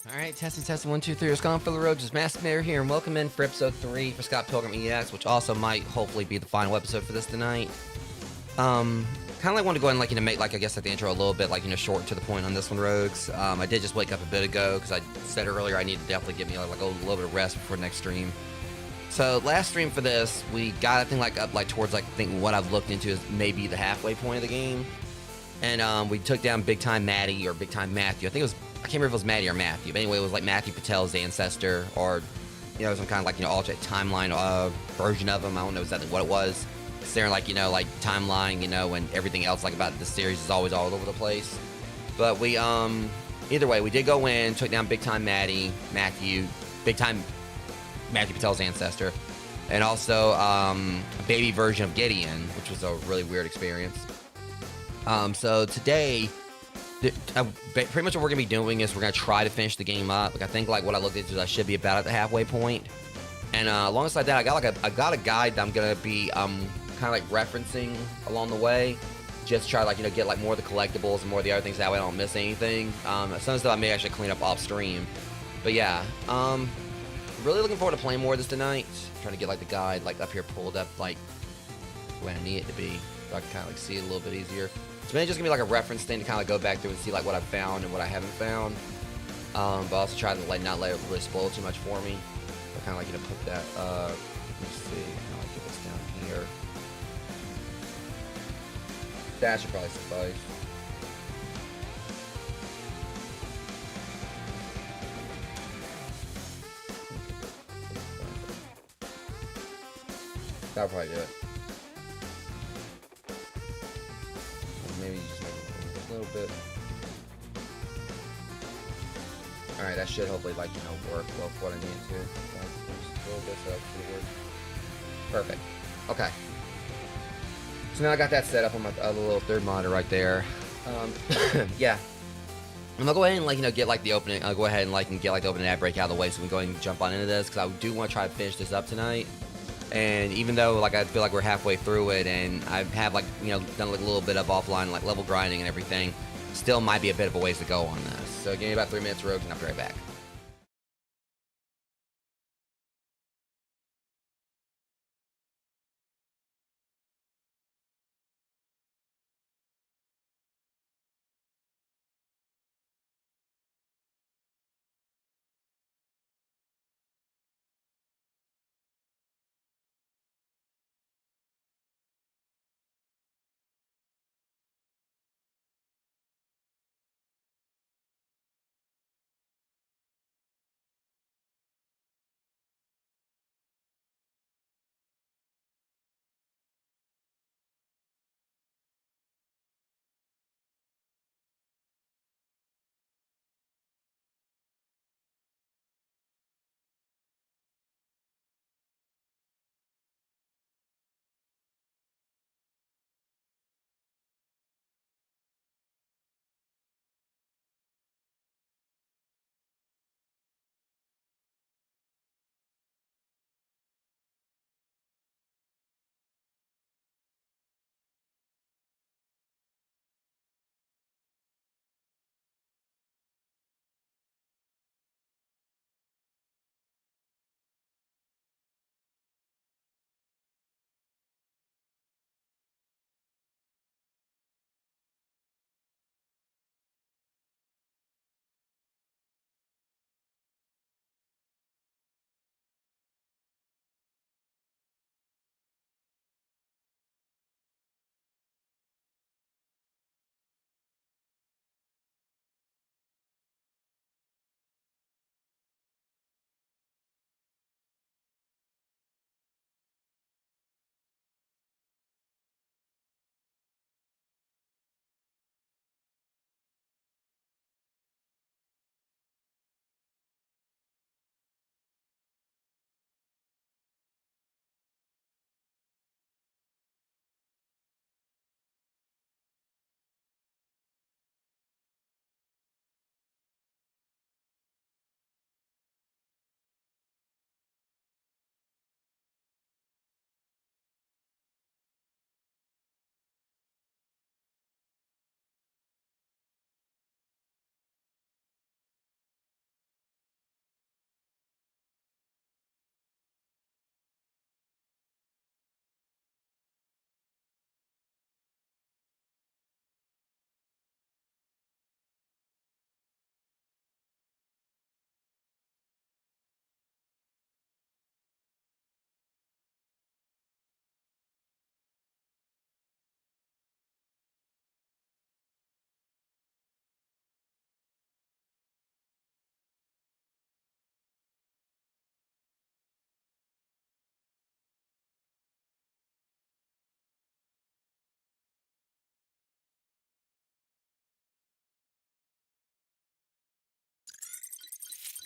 Alright, testing, 1, 2, 3, what's going on for the road? Just Master here, and welcome in for episode 3 for Scott Pilgrim EX, which also might hopefully be the final episode for this tonight. Kind of like want to go ahead and make I guess the intro a little bit short and to the point on this one, Rogues. I did just wake up a bit ago because I said earlier I need to definitely give me a little bit of rest before next stream. So last stream for this, we got I think up towards what I've looked into is maybe the halfway point of the game, and we took down Big Time Maddie or Big Time Matthew. I can't remember if it was Maddie or Matthew, but anyway, it was Matthew Patel's ancestor, or some kind of alternate timeline version of him. I don't know exactly what it was. Staring timeline, and everything else about the series is always all over the place. But we either way, we did go in, took down Big Time Matthew Patel's ancestor, and also a baby version of Gideon, which was a really weird experience. So today, pretty much what we're gonna be doing is we're gonna try to finish the game up. I think what I looked into is I should be about at the halfway point, and alongside that, I got a guide that I'm gonna be kind of referencing along the way, just to try to get more of the collectibles and more of the other things, that way I don't miss anything. Some stuff I may actually clean up off stream, but yeah, really looking forward to playing more of this tonight. Trying to get the guide up here pulled up where I need it to be, so I can kind of see it a little bit easier. It's mainly just gonna be a reference thing to kind of go back through and see what I've found and what I haven't found. But also try to not let it really spoil too much for me. So kind of put that. Let me see. How do I get this down here? That should probably suffice. That'll probably do it. Maybe just make it a little bit. Alright, that should hopefully work well for what I need to. Just a little bit, so that should work. Perfect. Okay. So now I got that set up on my little third monitor right there. Yeah. I'm gonna go ahead and get the opening. I'll go ahead and get the opening ad break out of the way, so we can go ahead and jump on into this, because I do want to try to finish this up tonight. And even though I feel we're halfway through it, and I have done a little bit of offline level grinding and everything, still might be a bit of a ways to go on this. So give me about 3 minutes, Rogue, and I'll be right back.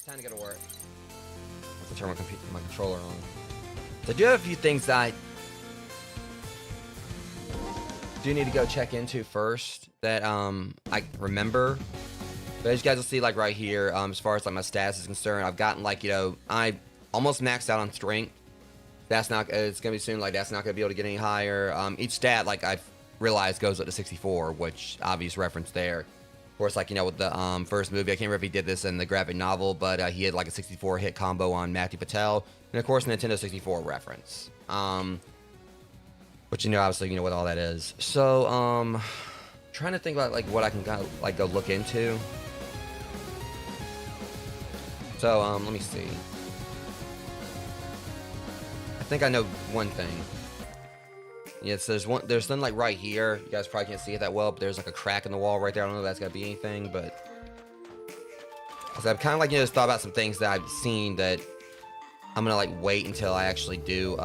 Time to go to work. I have to turn my controller on. So I do have a few things that I do need to go check into first that I remember. But as you guys will see, like right here, as far as like my stats is concerned, I've gotten like, you know, I almost maxed out on strength. That's not, it's gonna be soon, like that's not gonna be able to get any higher. Each stat, like I've realized, goes up to 64, which obvious reference there. Of course, like, you know, with the first movie, I can't remember if he did this in the graphic novel, but he had like a 64 hit combo on Matthew Patel, and of course Nintendo 64 reference. But you know, obviously, you know what all that is. So, trying to think about like what I can go look into. So, let me see. I think I know one thing. Yes, there's something like right here. You guys probably can't see it that well, but there's like a crack in the wall right there. I don't know if that's gonna be anything, but so I've kind of like, you know, just thought about some things that I've seen that I'm gonna like wait until I actually do.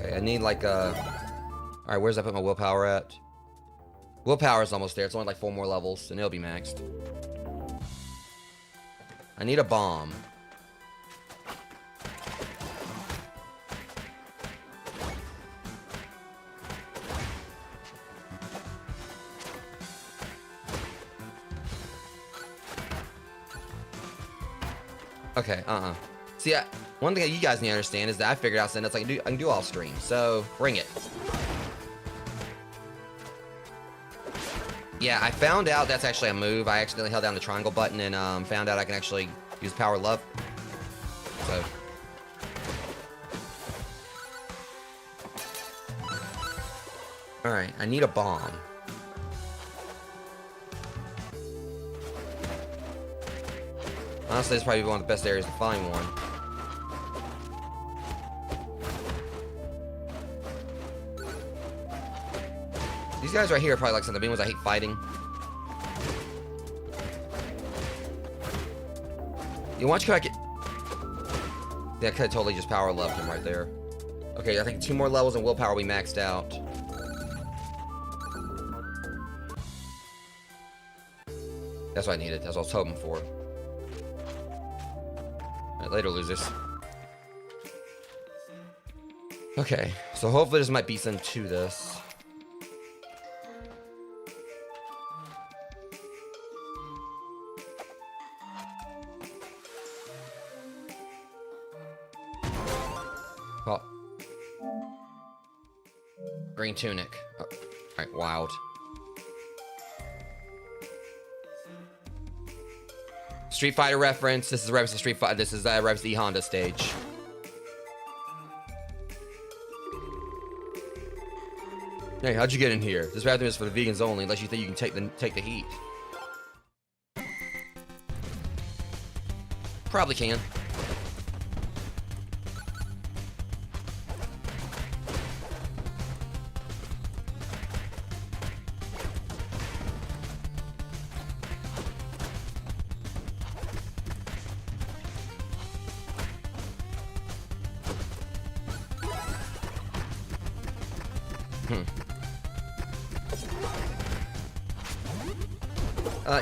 I need like a... Alright, where's I put my willpower at? Willpower is almost there. It's only like 4 more levels, and it'll be maxed. I need a bomb. Okay, See, one thing that you guys need to understand is that I figured out something that's I can do off stream. So bring it. Yeah, I found out that's actually a move. I accidentally held down the triangle button and found out I can actually use power love. So. Alright, I need a bomb. Honestly, it's probably one of the best areas to find one. These guys right here are probably like some of the main ones I hate fighting. You want you to Yeah, I could have totally just power leveled him right there. Okay, I think 2 more levels and willpower will be maxed out. That's what I needed. That's what I was hoping for. Alright, later, losers. Okay, so hopefully this might be some to this. Oh. Green tunic. Oh. Alright, wild. Street Fighter reference. This is a reference to Street Fighter. This is a reference to the Honda stage. Hey, how'd you get in here? This bathroom is for the vegans only, unless you think you can take the heat. Probably can.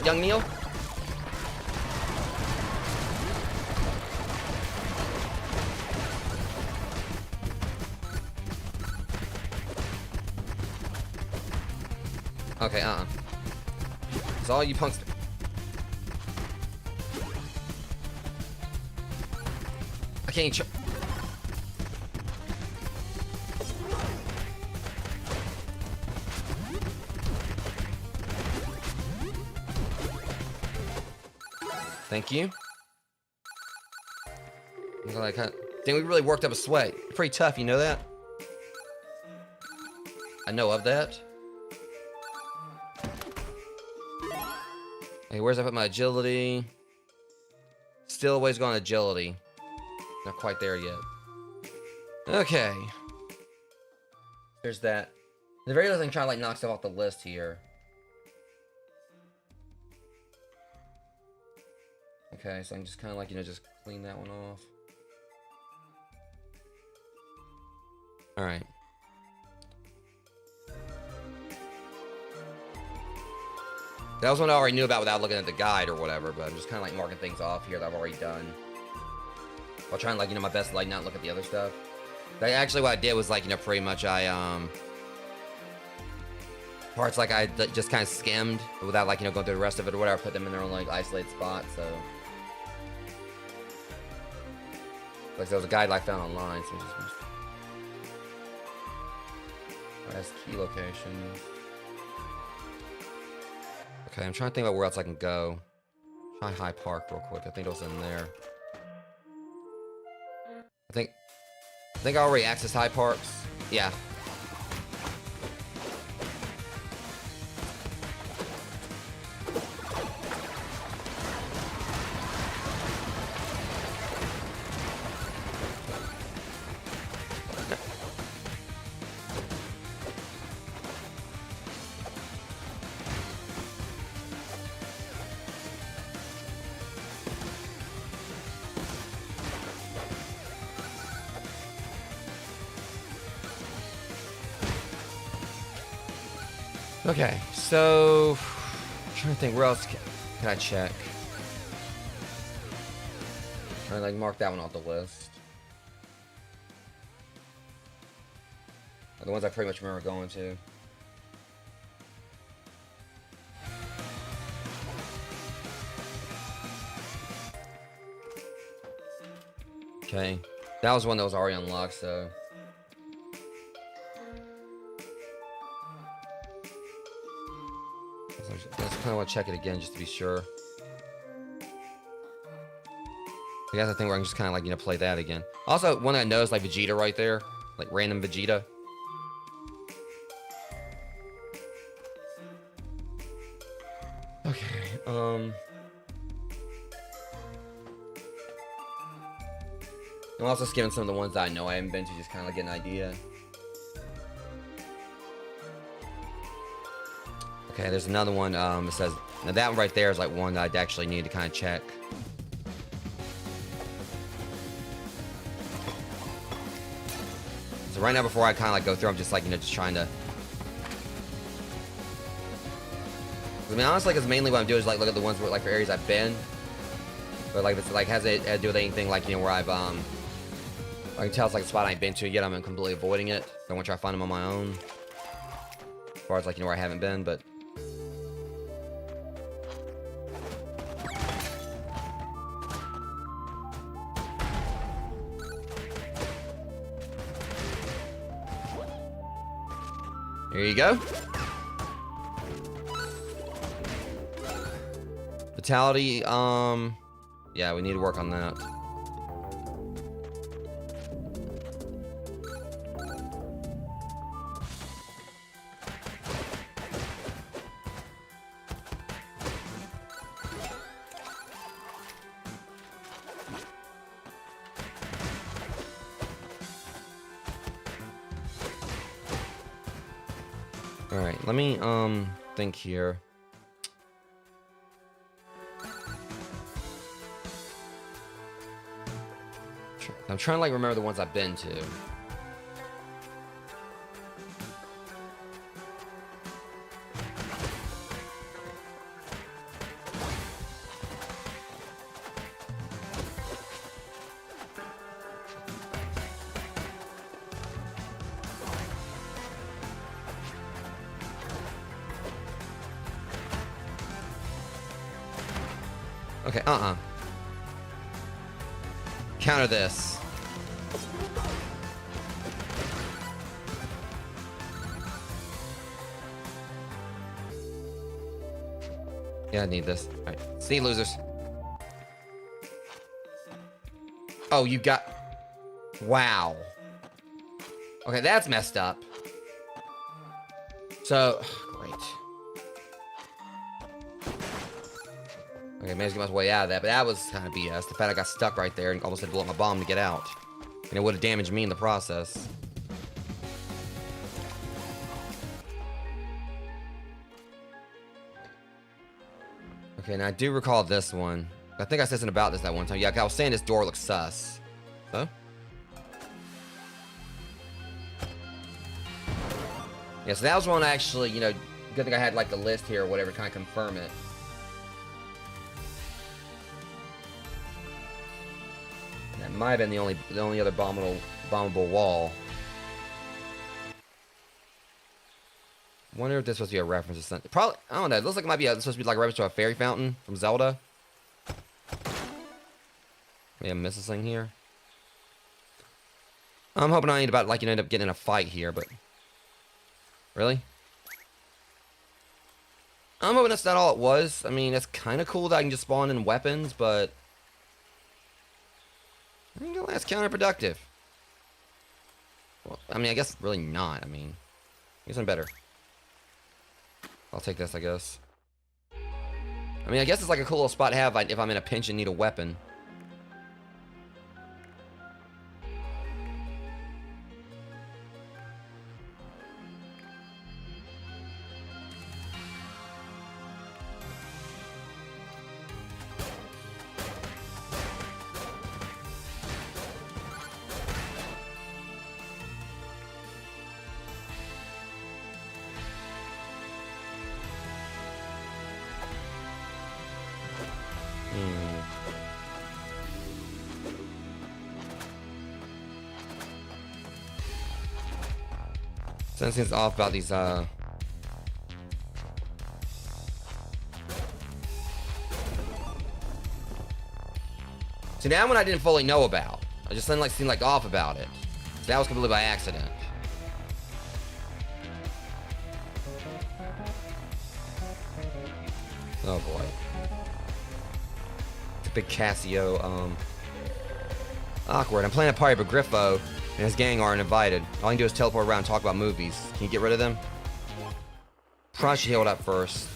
Young Neil? Okay, It's all you punks. I can't Thank you. Like, dang, we really worked up a sweat. Pretty tough, you know that? I know of that. Hey, where's I put my agility? Still always going agility. Not quite there yet. Okay. There's that. The very last thing, trying to like knock stuff off the list here. Okay, so I can just kind of like, you know, just clean that one off. Alright. That was one I already knew about without looking at the guide or whatever, but I'm just kind of like marking things off here that I've already done. While trying like, you know, my best to like not look at the other stuff. Like, actually what I did was like, you know, pretty much parts like I just kind of skimmed without like, you know, going through the rest of it or whatever, put them in their own like isolated spot, so. Like there was a guide I found online, so just that's key locations. Okay, I'm trying to think about where else I can go. Try High Park real quick. I think it was in there. I think I already accessed High Parks. Yeah. Okay, so I'm trying to think where else can I check. Trying to like mark that one off the list. The ones I pretty much remember going to. Okay. That was one that was already unlocked, so. I just kind of want to check it again just to be sure. I guess I think we're just kind of like, play that again. Also, one I noticed, like Vegeta right there. Like random Vegeta. Okay, I'm also skimming some of the ones that I know I haven't been to, just kind of like get an idea. Okay, there's another one, it says, now that one right there is like one that I'd actually need to kind of check. So right now, before I kind of like go through, I'm just like, just trying to. I mean, honestly, because mainly what I'm doing is like look at the ones where like for areas I've been. But like if it's like has it to do with anything like where I've I can tell it's like a spot I ain't been to yet. I'm completely avoiding it. I want to try to find them on my own. As far as like where I haven't been, but. Here you go. Vitality, yeah, we need to work on that. All right, let me think here. I'm trying to like remember the ones I've been to. Okay, counter this. Yeah, I need this. Alright. See you, losers. Oh, you got... Wow. Okay, that's messed up. So... Great. Okay, managed to get my way out of that, but that was kind of BS. The fact I got stuck right there and almost had to blow up my bomb to get out. And it would have damaged me in the process. Okay, now I do recall this one. I think I said something about this that one time. Yeah, I was saying this door looks sus. So? Yeah, so that was one actually, good thing I had like the list here or whatever to kind of confirm it. That might have been the only other bombable wall. Wonder if this was supposed to be a reference to something. Probably, I don't know. It looks like it might be supposed to be like a reference to a fairy fountain from Zelda. Maybe I'm missing something here. I'm hoping I ain't about like end up getting in a fight here, but really? I'm hoping that's not all it was. I mean, it's kind of cool that I can just spawn in weapons, but I think that's counterproductive. Well, I mean, I guess really not. I mean, here's something better. I'll take this, I guess. I mean, I guess it's like a cool little spot to have if I'm in a pinch and need a weapon. Something's off about these, So that one I didn't fully know about. I just didn't seem like off about it. That was completely by accident. Oh boy. It's a big Casio, awkward. I'm playing a party, but Griffo and his gang aren't invited. All I can do is teleport around and talk about movies. Can you get rid of them? Probably should heal it up first.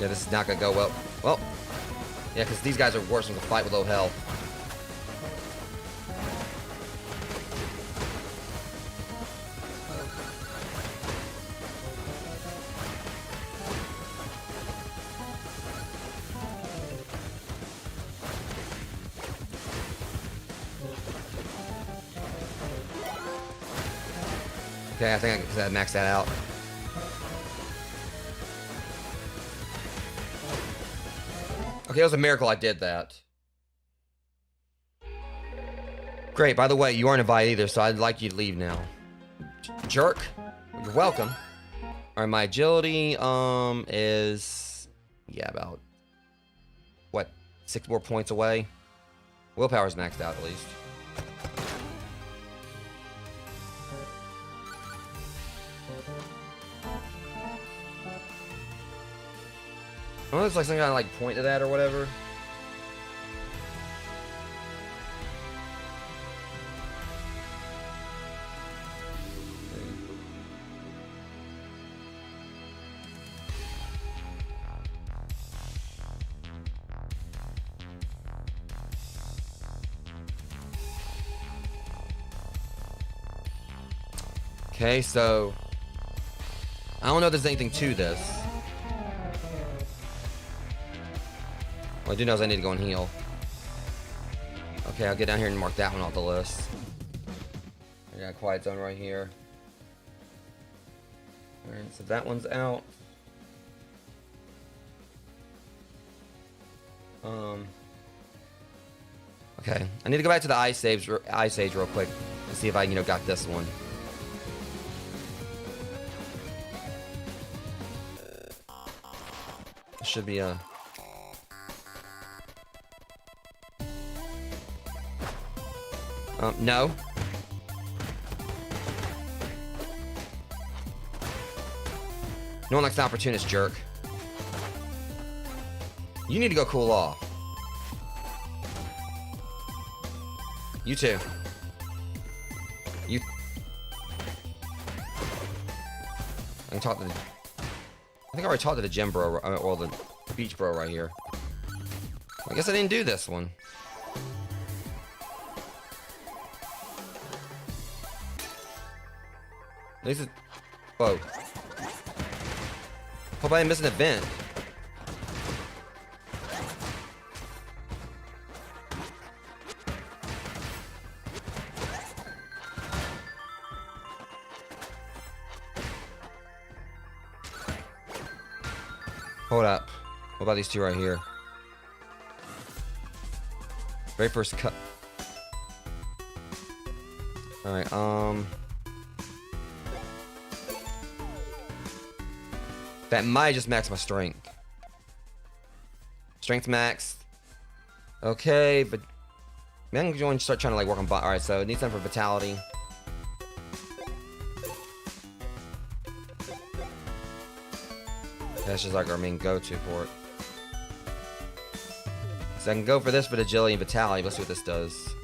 Yeah, this is not gonna go well. Well, yeah, because these guys are worse than the fight with low health. Okay, I think I can max that out. Okay, it was a miracle I did that. Great, by the way, you aren't invited either, so I'd like you to leave now. Jerk. You're welcome. Alright, my agility, is... yeah, about... what? 6 more points away? Willpower's maxed out, at least. I don't know if there's some kind of point to that or whatever. Okay, so I don't know if there's anything to this. What I do know is I need to go and heal. Okay, I'll get down here and mark that one off the list. I got a quiet zone right here. Alright, so that one's out. Okay, I need to go back to the Ice Age real quick and see if I, got this one. It should be a... no. No one likes the opportunist, jerk. You need to go cool off. You too. You... I can talk to the... I think I already talked to the gym bro, or the beach bro right here. I guess I didn't do this one. At least it... whoa. Hope I didn't miss an event. Hold up. What about these two right here? Very first cut. Alright, that might just max my strength. Strength max. Okay, but I'm going to start trying to work on bot. Alright, so it needs time for vitality. That's just our main go-to for it. So I can go for this for agility and vitality. Let's see what this does.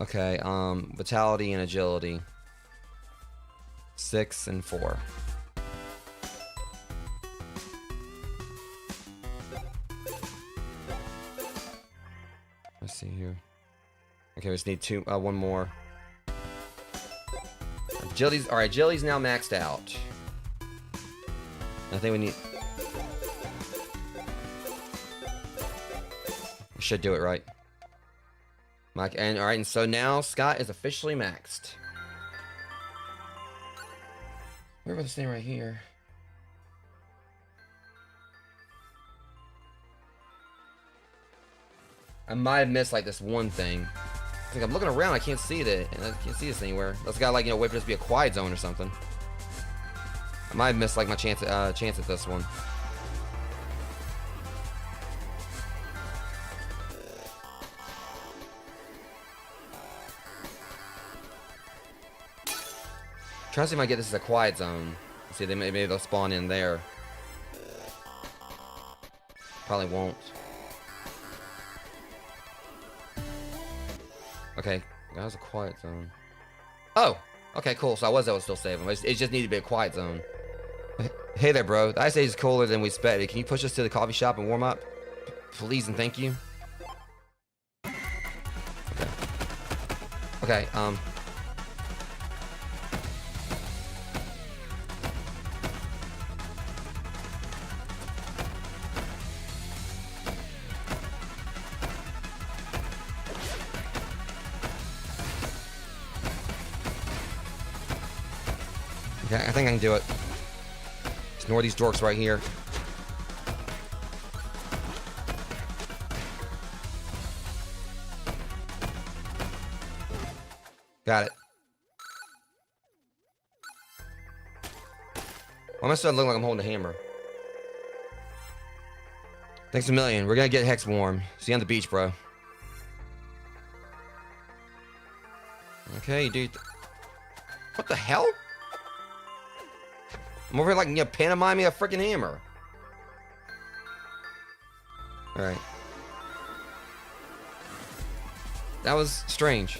Okay, vitality and agility. 6 and 4. Let's see here. Okay, we just need one more. Agility's, alright, agility's now maxed out. I think we need... we should do it right. Mike, and alright, and so now Scott is officially maxed. Where was this thing right here? I might have missed like this one thing. I think I'm looking around, I can't see it, and I can't see this anywhere. That's got like, you know, wait for this to be a quiet zone or something. I might have missed like my chance at this one. Trying to see if I get this as a quiet zone. See, maybe they'll spawn in there. Probably won't. Okay, that was a quiet zone. Oh, okay, cool. So I was still saving. It just needed to be a quiet zone. Hey there, bro. The ice age is cooler than we expected. Can you push us to the coffee shop and warm up? Please and thank you. Okay, okay, I think I can do it. Ignore these dorks right here. Got it. Why am I starting to look like I'm holding a hammer? Thanks a million. We're gonna get Hex warm. See you on the beach, bro. Okay, dude. What the hell? I'm over here like, you know, pantomiming a freaking hammer. Alright. That was strange.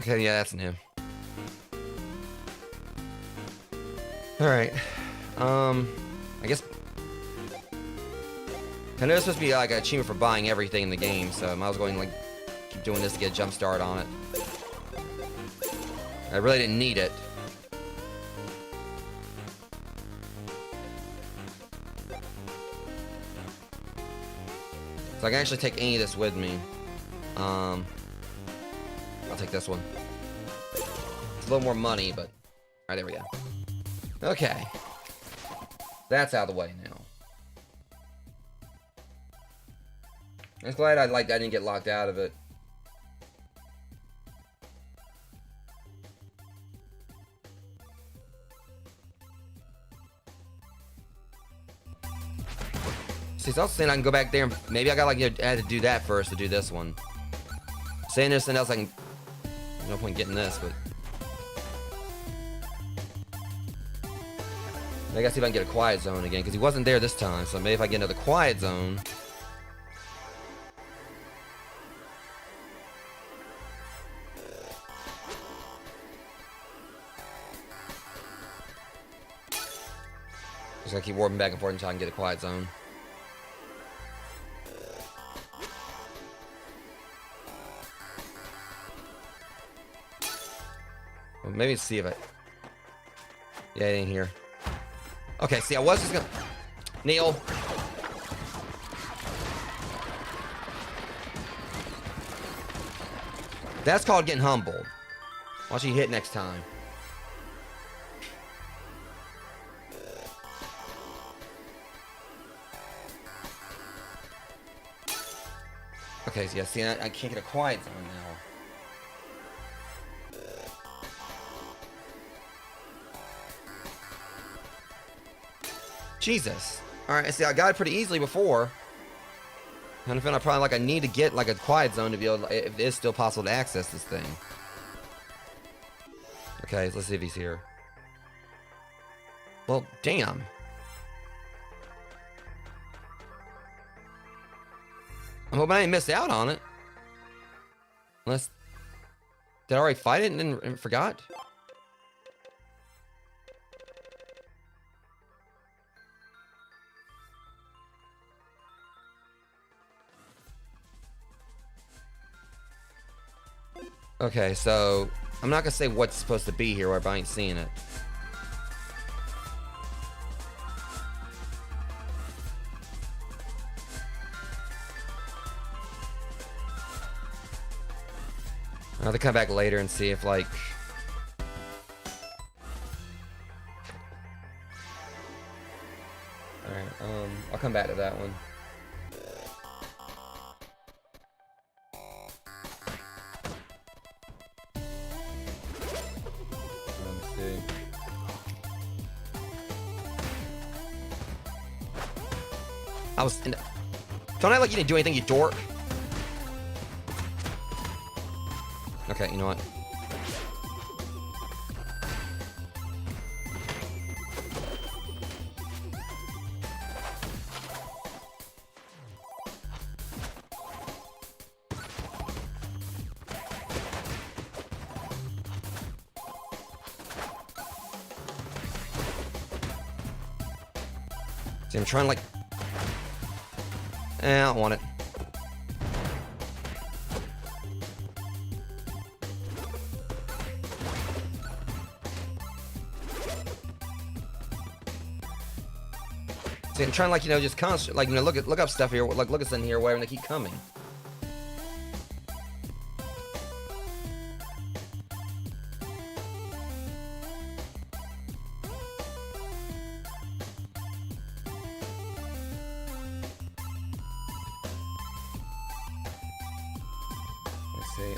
Okay, yeah, that's new. Alright. I guess... I know it's supposed to be like an achievement for buying everything in the game, so I might as well go and like keep doing this to get a jump start on it. I really didn't need it. So I can actually take any of this with me. I'll take this one. It's a little more money, but... Alright, there we go. Okay. That's out of the way now. I'm just glad I didn't get locked out of it. See, it's also saying I can go back there and maybe I got like, you know, I had to do that first to do this one. Saying there's something else I can... No point getting this, but... I gotta see if I can get a quiet zone again, because he wasn't there this time, so maybe if I get another quiet zone... Just gotta keep warping back and forth until I can get a quiet zone. Well, maybe see if I... Yeah, it ain't here. Okay, see, I was just gonna... Neil. That's called getting humbled. Watch you hit next time. Okay, so yeah, see, I can't get a quiet zone now. Jesus. Alright, see, I got it pretty easily before. And I feel probably like I need to get like a quiet zone to be able to, if it is still possible to access this thing. Okay, let's see if he's here. Well, damn. I'm hoping I didn't miss out on it. Unless... Did I already fight it and then forgot? Okay, so I'm not gonna say what's supposed to be here, where I ain't seeing it. I'll have to come back later and see if, like... Alright, I'll come back to that one. Let's see. Don't I like you didn't do anything, you dork? Okay, you know what? See, I'm trying to like... I don't want it. See, I'm trying, like, you know, just constant, like, you know, look up stuff here, like, look at in here, whatever, and they keep coming. Let's see,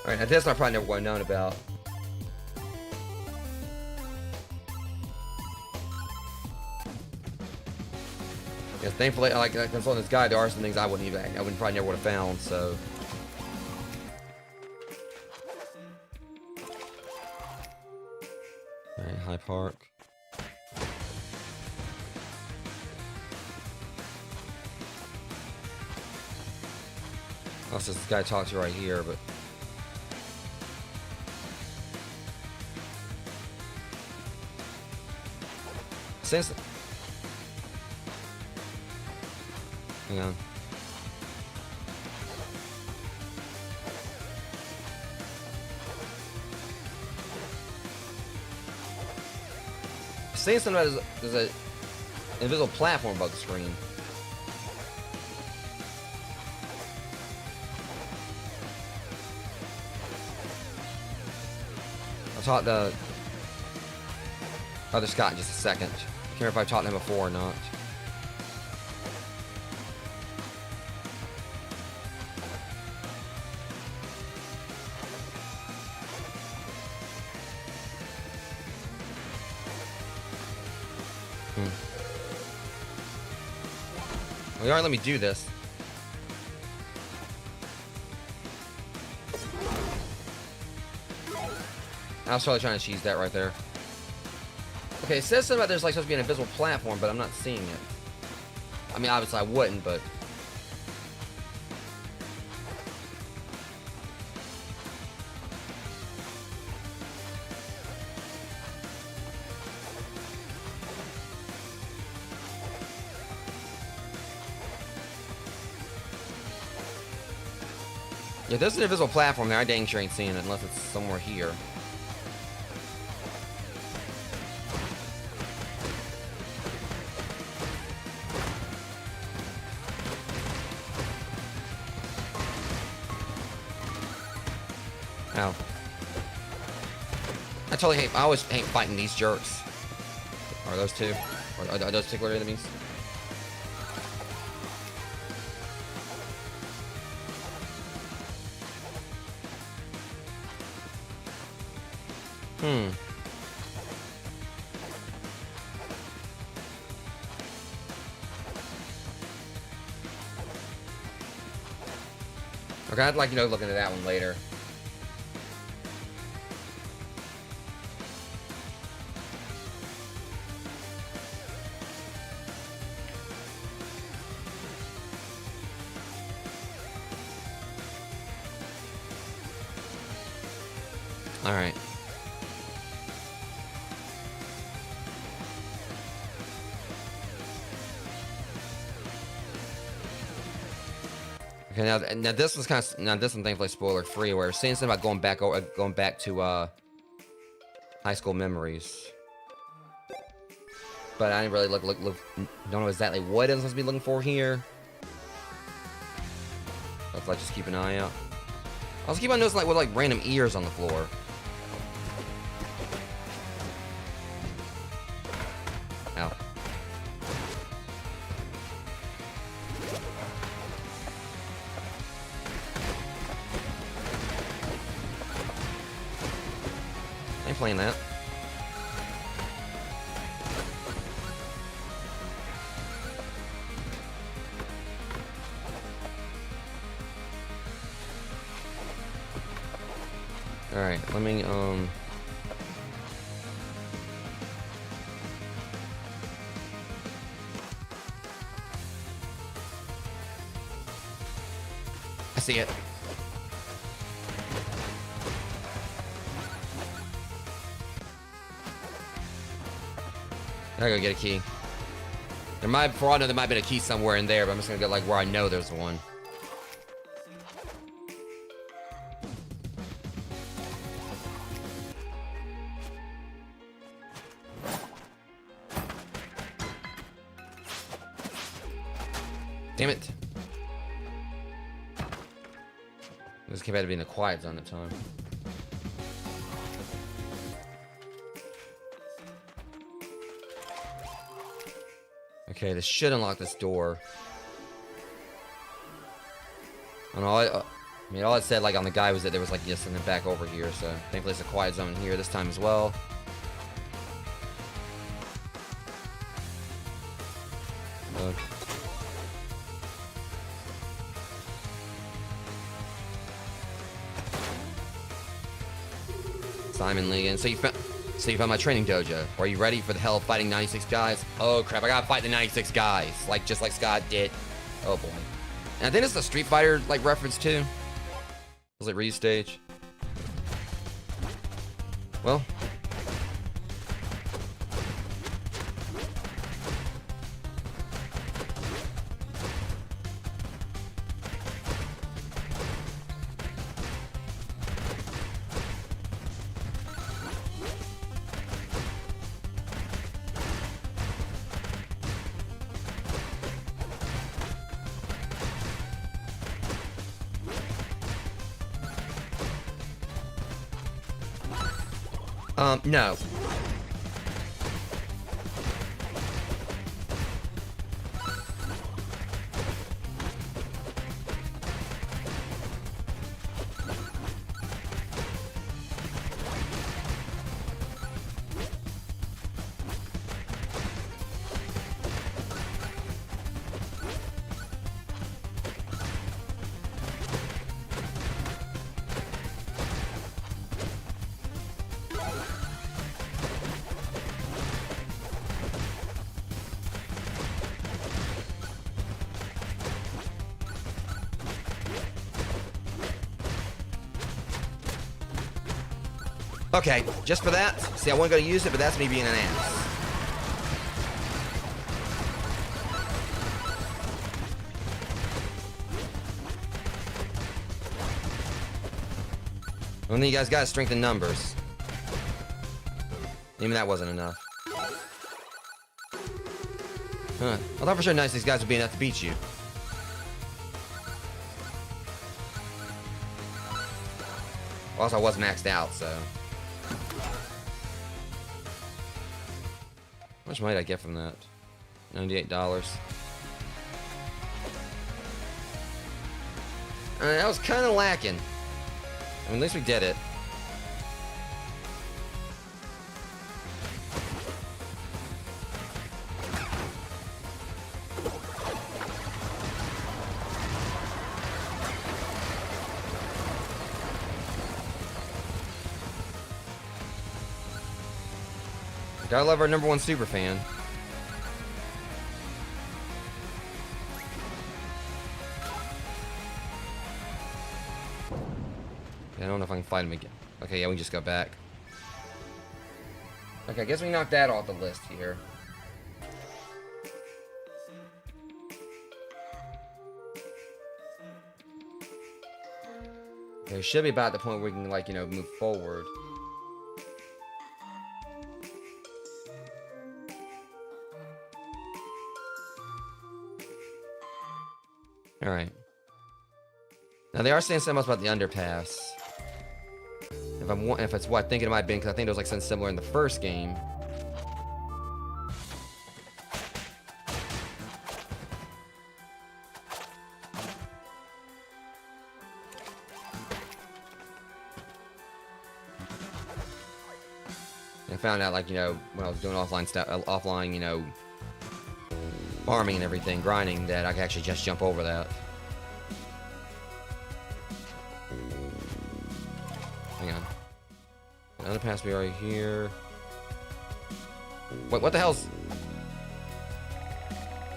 Alright, now this I probably never would have known about. Yes, thankfully, like consulting this guy, there are some things I wouldn't probably never would have found, so. Alright, High Park. Also, this guy talks to you right here, but. Since. Hang on. Saying something about there's a invisible platform above the screen. I'll talk to other Scott in just a second. I can't remember if I've talked to him before or not. Well, you aren't letting me do this. I was totally trying to cheese that right there. Okay, it says something about there's like supposed to be an invisible platform, but I'm not seeing it. I mean, obviously I wouldn't, but... Yeah, there's an invisible platform there. I dang sure ain't seeing it unless it's somewhere here. Ow. I always hate fighting these jerks. Are those two? Or are those particular enemies? Okay, I'd like, you know, look into that one later. All right. Okay, now this was kind of this one thankfully spoiler free. Where saying something about going back to high school memories, but I didn't really look. Don't know exactly what I'm supposed to be looking for here. Let's like just keep an eye out. I was keep on noticing with random ears on the floor. Ow. I ain't playing that. Alright, let me, I see it. I gotta go get a key. For all I know, there might have been a key somewhere in there, but I'm just gonna go, where I know there's one. Damn it. This kid had to be in the quiet zone at the time. Okay, this should unlock this door. And all it said on the guy was that there was something back over here, so thankfully it's a quiet zone here this time as well. Simon Legan. So you found my training dojo. Are you ready for the hell of fighting 96 guys? Oh crap, I gotta fight the 96 guys. Just like Scott did. Oh boy. And I think it's a Street Fighter reference too. Was it Ryu's stage? Well. No. Okay, just for that. See, I wasn't going to use it, but that's me being an ass. Only you guys got strength in numbers. Even that wasn't enough. Huh. I thought for sure these guys would be enough to beat you. Also, I was maxed out, so. How much money did I get from that? $98. That was kind of lacking. I mean, at least we did it. Gotta love our #1 super fan. I don't know if I can fight him again. Okay, yeah, we can just go back. Okay, I guess we knocked that off the list here. Okay, we should be about the point where we can, like, you know, move forward. Alright. Now, they are saying something else about the underpass. If it's what I think it might have been, because I think it was like something similar in the first game. I found out, like, you know, when I was doing offline stuff, you know, farming and everything, grinding, that I could actually just jump over that. Hang on. The underpass be right here. Wait, what the hell's...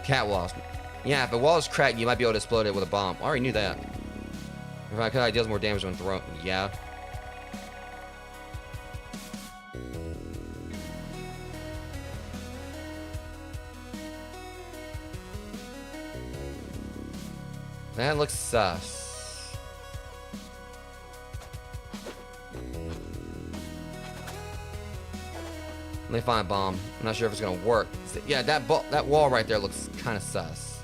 Catwalk. Yeah, if the wall is cracked, you might be able to explode it with a bomb. I already knew that. If I could, it deals more damage when thrown. Yeah. That looks sus. Let me find a bomb. I'm not sure if it's gonna work. Yeah, that wall right there looks kind of sus.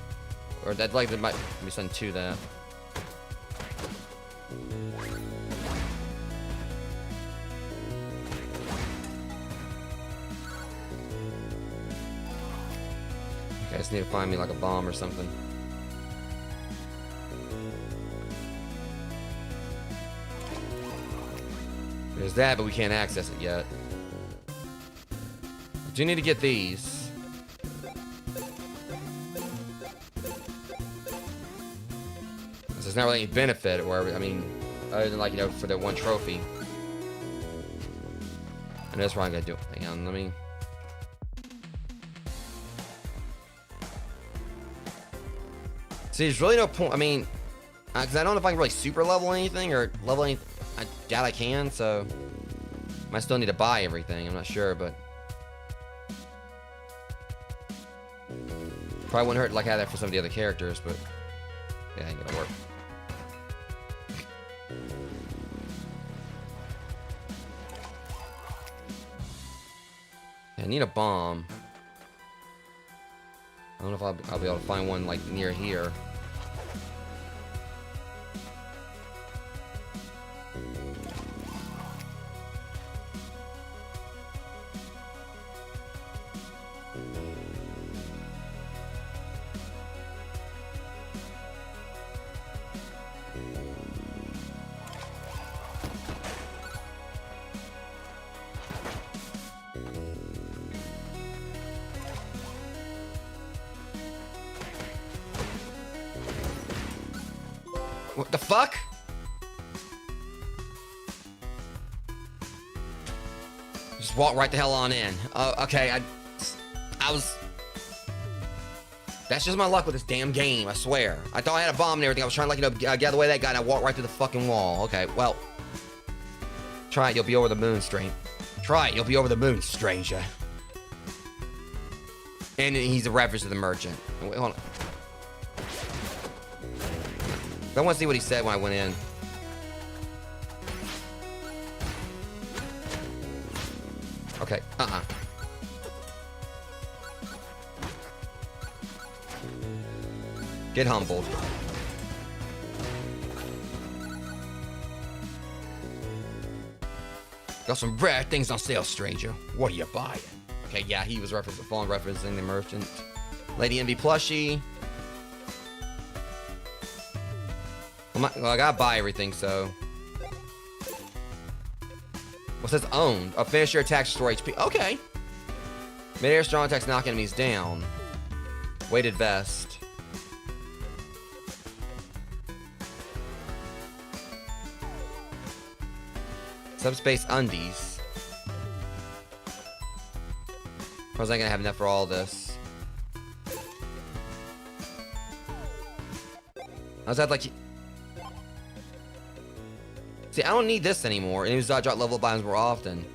Or that, like, there might be something to that. Okay, I just need to find me like a bomb or something. There's that, but we can't access it yet. We do need to get these. There's not really any benefit, or, I mean, other than, like, you know, for the one trophy. And that's what I'm gonna do. Hang on, let me... See, there's really no point. I mean, because I don't know if I can really super level anything or level anything. I doubt I can, so I might still need to buy everything. I'm not sure, but probably wouldn't hurt to, like, have that for some of the other characters, but yeah, ain't gonna work. Yeah, I need a bomb. I don't know if I'll be able to find one, like, near here. What the fuck? Just walk right the hell on in. Okay, I was... That's just my luck with this damn game, I swear. I thought I had a bomb and everything. I was trying to, like, you know, get out of the way of that guy, and I walked right through the fucking wall. Okay, well. Try it, you'll be over the moon, stranger. Try it, you'll be over the moon, stranger. And he's a reference to the merchant. Wait, hold on. I want to see what he said when I went in. Okay, Get humbled. Got some rare things on sale, stranger. What are you buying? Okay, yeah, he was referencing the merchant. Lady Envy plushie. Well, I gotta buy everything, so. What says owned? Oh, finish your attacks, restore HP. Okay. Mid-air strong attacks knock enemies down. Weighted vest. Subspace undies. I was not gonna have enough for all this. I was at like. See, I don't need this anymore. And it was drop level items more often.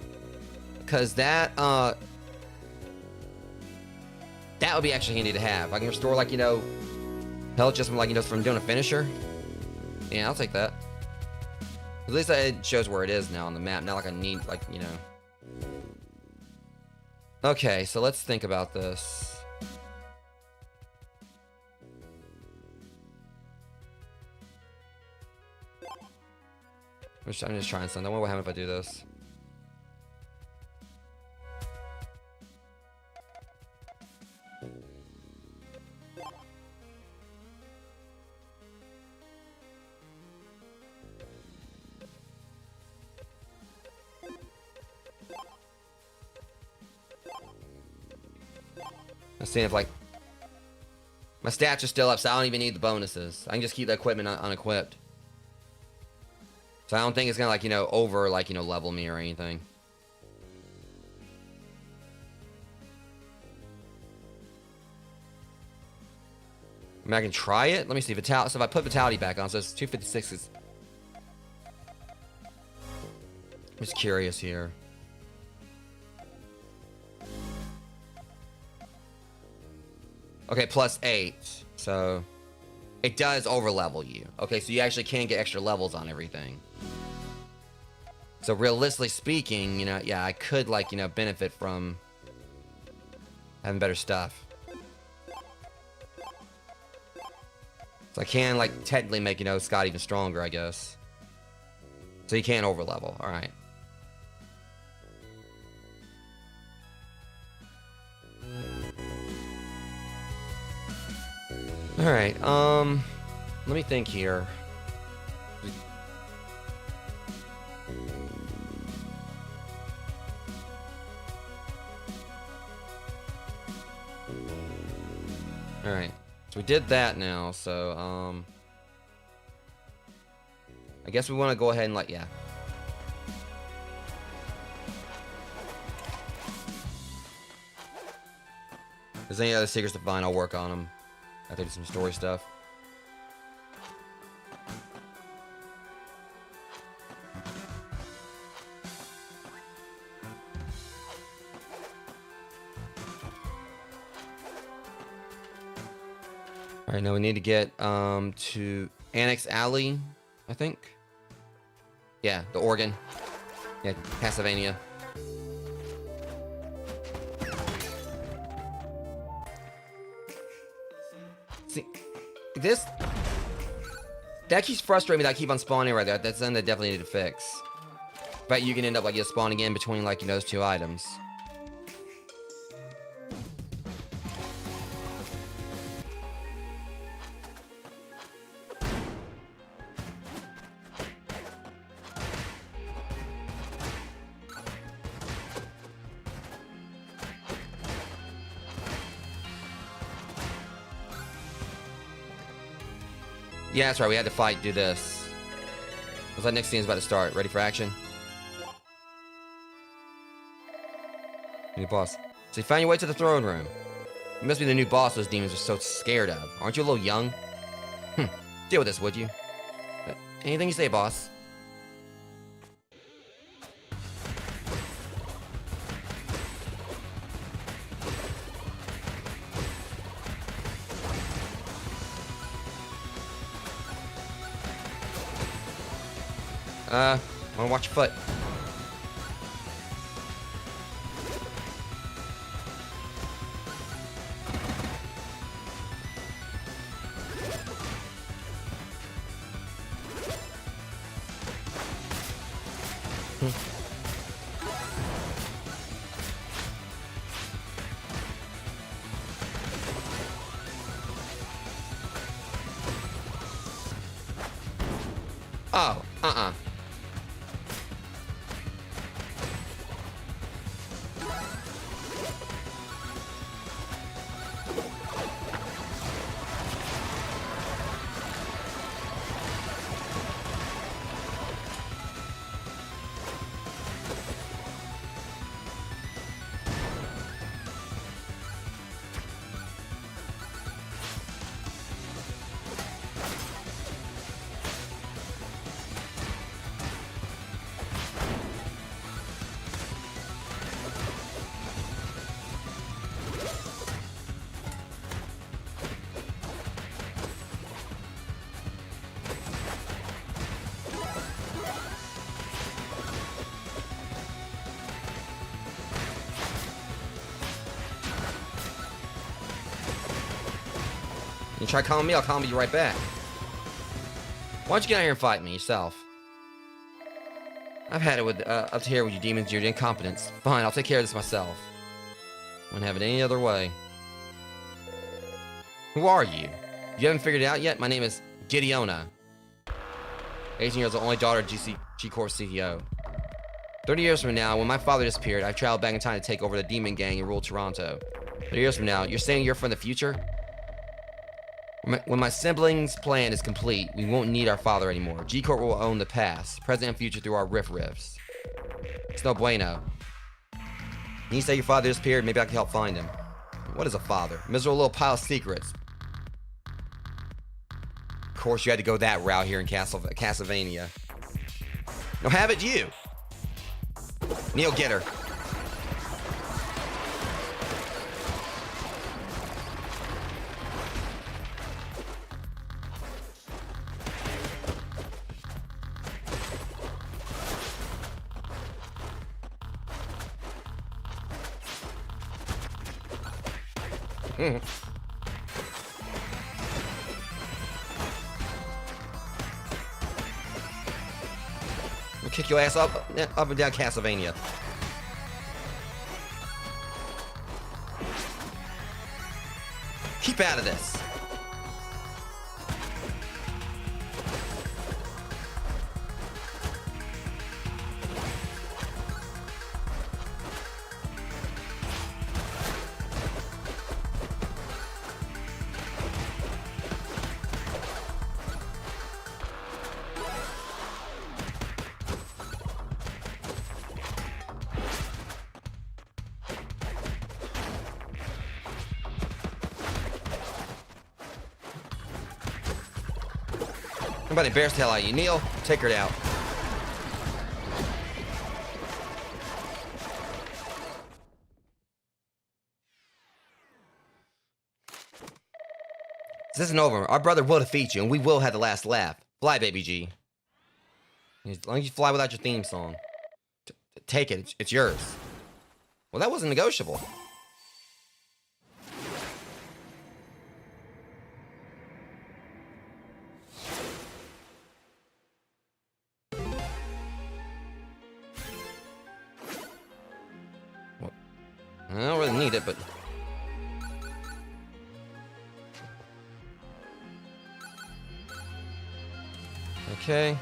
Because that would be actually handy to have. I can restore, like, you know, health just from, like, you know, from doing a finisher. Yeah, I'll take that. At least it shows where it is now on the map. Not like I need, like, you know. Okay, so let's think about this. I'm just trying something. I wonder what happens if I do this. Let's see if, like, my stats are still up, so I don't even need the bonuses. I can just keep the equipment unequipped. So I don't think it's gonna, like, you know, over, like, you know, level me or anything. I mean, I can try it. Let me see. Vitality. So if I put Vitality back on, so it's 256. I'm just curious here. Okay, +8. So it does overlevel you. Okay, so you actually can get extra levels on everything. So realistically speaking, you know, yeah, I could, like, you know, benefit from having better stuff. So I can, like, technically make, you know, Scott even stronger, I guess. So you can't overlevel. All right. All right. Let me think here. All right. So we did that now. So I guess we want to go ahead and, like, yeah. If there's any other secrets to find, I'll work on them. I have to do some story stuff. Alright, now we need to get to Annex Alley, I think. Yeah, the Oregon. Yeah, Pennsylvania. See, that keeps frustrating me that I keep on spawning right there. That's something that definitely need to fix. But you can end up, like, just spawning in between, like, you know, those two items. Yeah, that's right. We had to fight, do this. Looks like next scene's about to start. Ready for action? New boss. So you found your way to the throne room. You must be the new boss those demons are so scared of. Aren't you a little young? Deal with this, would you? Anything you say, boss. Wanna watch your foot. Oh, You try calling me, I'll calm you right back. Why don't you get out here and fight me yourself? I've had it with up to here with you demons, your incompetence. Fine, I'll take care of this myself. I wouldn't have it any other way. Who are you? You haven't figured it out yet? My name is Gideona. 18 years old, only daughter of G-Corps CEO. 30 years from now, when my father disappeared, I traveled back in time to take over the demon gang and rule Toronto. 30 years from now, you're saying you're from the future? When my siblings' plan is complete, we won't need our father anymore. G-Corp will own the past, present and future through our riffs. It's no bueno. You say your father disappeared, maybe I can help find him. What is a father? A miserable little pile of secrets. Of course, you had to go that route here in Castlevania. No, have it you. Neil, get her. I'll kick your ass up and down Castlevania. Keep out of this. I'm about to embarrass the hell out of you. Neil, take her out. This isn't over. Our brother will defeat you, and we will have the last laugh. Fly, baby G. As long as you fly without your theme song. Take it. It's yours. Well, that wasn't negotiable. Well, I don't really need it, but... Okay.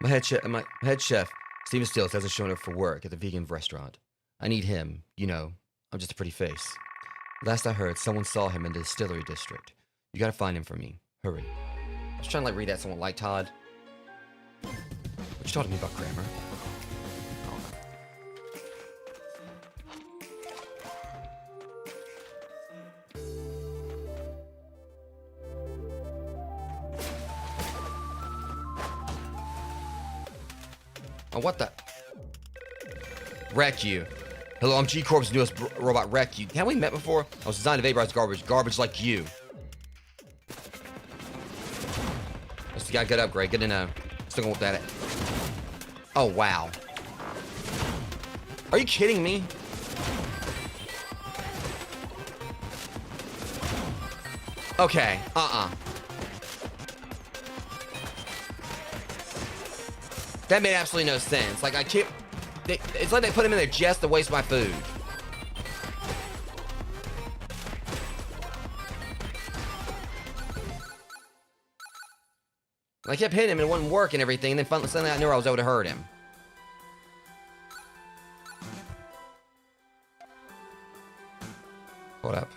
My head chef, Steven Stills, hasn't shown up for work at the vegan restaurant. I need him. You know, I'm just a pretty face. Last I heard, someone saw him in the distillery district. You gotta find him for me. Hurry. I was trying to read that somewhat like Todd. What you talking to me about grammar? Oh, what the? Wreck you. Hello, I'm G-Corp's newest robot, Wreck you. Haven't we met before? I was designed to vaporize garbage like you. Just got good upgrade, good to know. Still gonna whoop that. Oh, wow. Are you kidding me? Okay, That made absolutely no sense. Like, I can't... It's like they put him in there just to waste my food. I kept hitting him and it wouldn't work and everything, and then suddenly I knew I was able to hurt him. Hold up.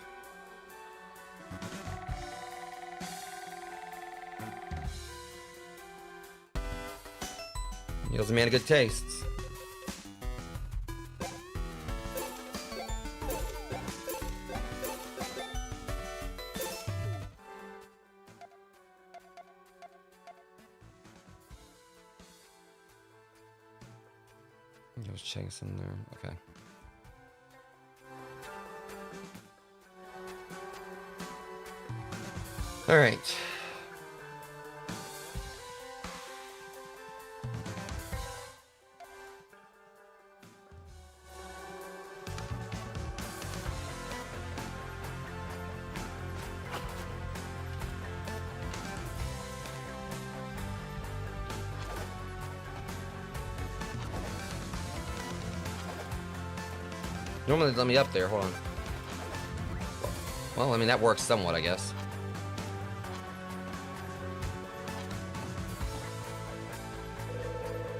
Neil's a man of good tastes. There's Chase in there. Okay. All right. Normally they let me up there. Hold on. Well, I mean, that works somewhat, I guess.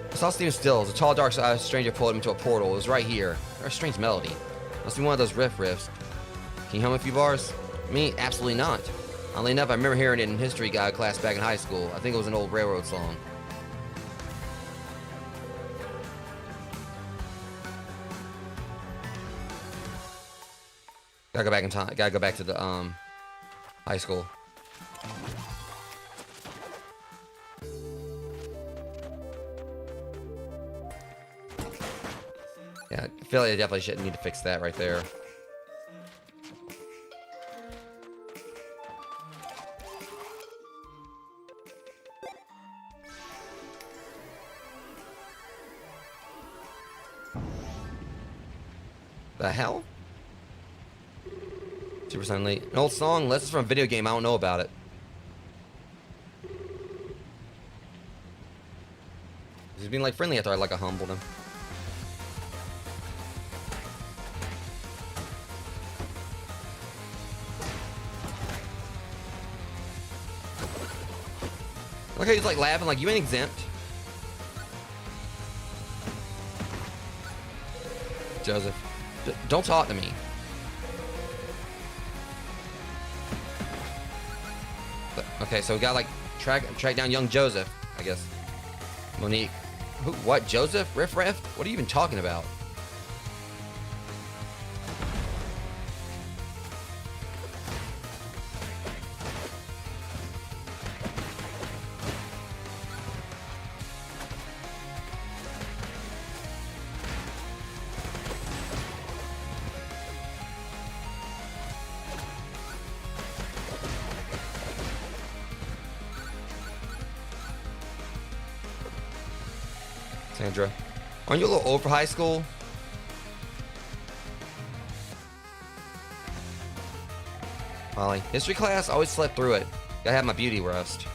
I saw Steven Stills. A tall, dark stranger pulled him into a portal. It was right here. There's a strange melody. Must be one of those riffs. Can you hum a few bars? Me? Absolutely not. Oddly enough, I remember hearing it in history guy class back in high school. I think it was an old railroad song. Gotta go back in time. Gotta go back to the high school. Yeah, I feel like I definitely should need to fix that right there. The hell? 2% late. An old song? This is from a video game. I don't know about it. He's being like friendly after I like humbled him. Look how he's like laughing like you ain't exempt. Joseph, don't talk to me. Okay, so we got like track down young Joseph, I guess. Monique. Who? What? Joseph? Riff? What are you even talking about? Sandra, aren't you a little old for high school? Molly, history class, always slept through it. Gotta have my beauty rest.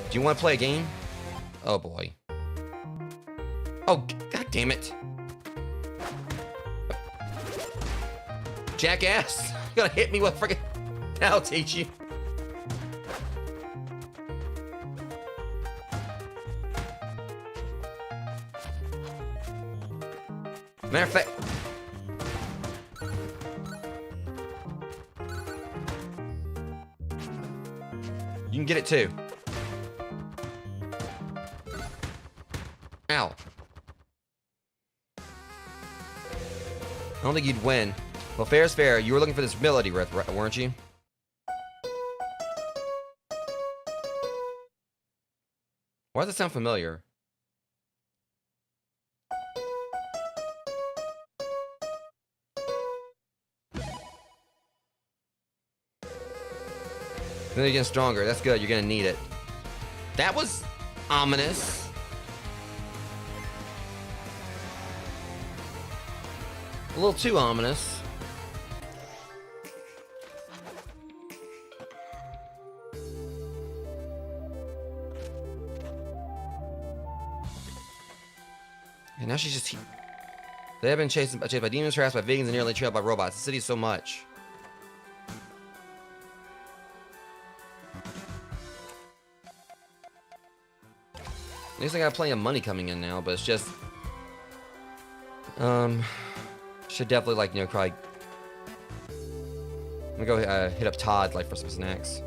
Do you want to play a game? Oh boy. Oh, god damn it. Jackass! You gonna hit me with friggin'... I'll teach you. Matter of fact, you can get it too. Ow. I don't think you'd win. Well, fair is fair. You were looking for this melody, weren't you? Why does it sound familiar? Then you're getting stronger. That's good. You're gonna need it. That was ominous. A little too ominous. And now she's just... They have been chased by demons, harassed by vegans, and nearly trailed by robots. The city is so much. At least I got plenty of money coming in now, but it's just... Should definitely, like, you know, cry. I'm gonna go hit up Todd, like, for some snacks.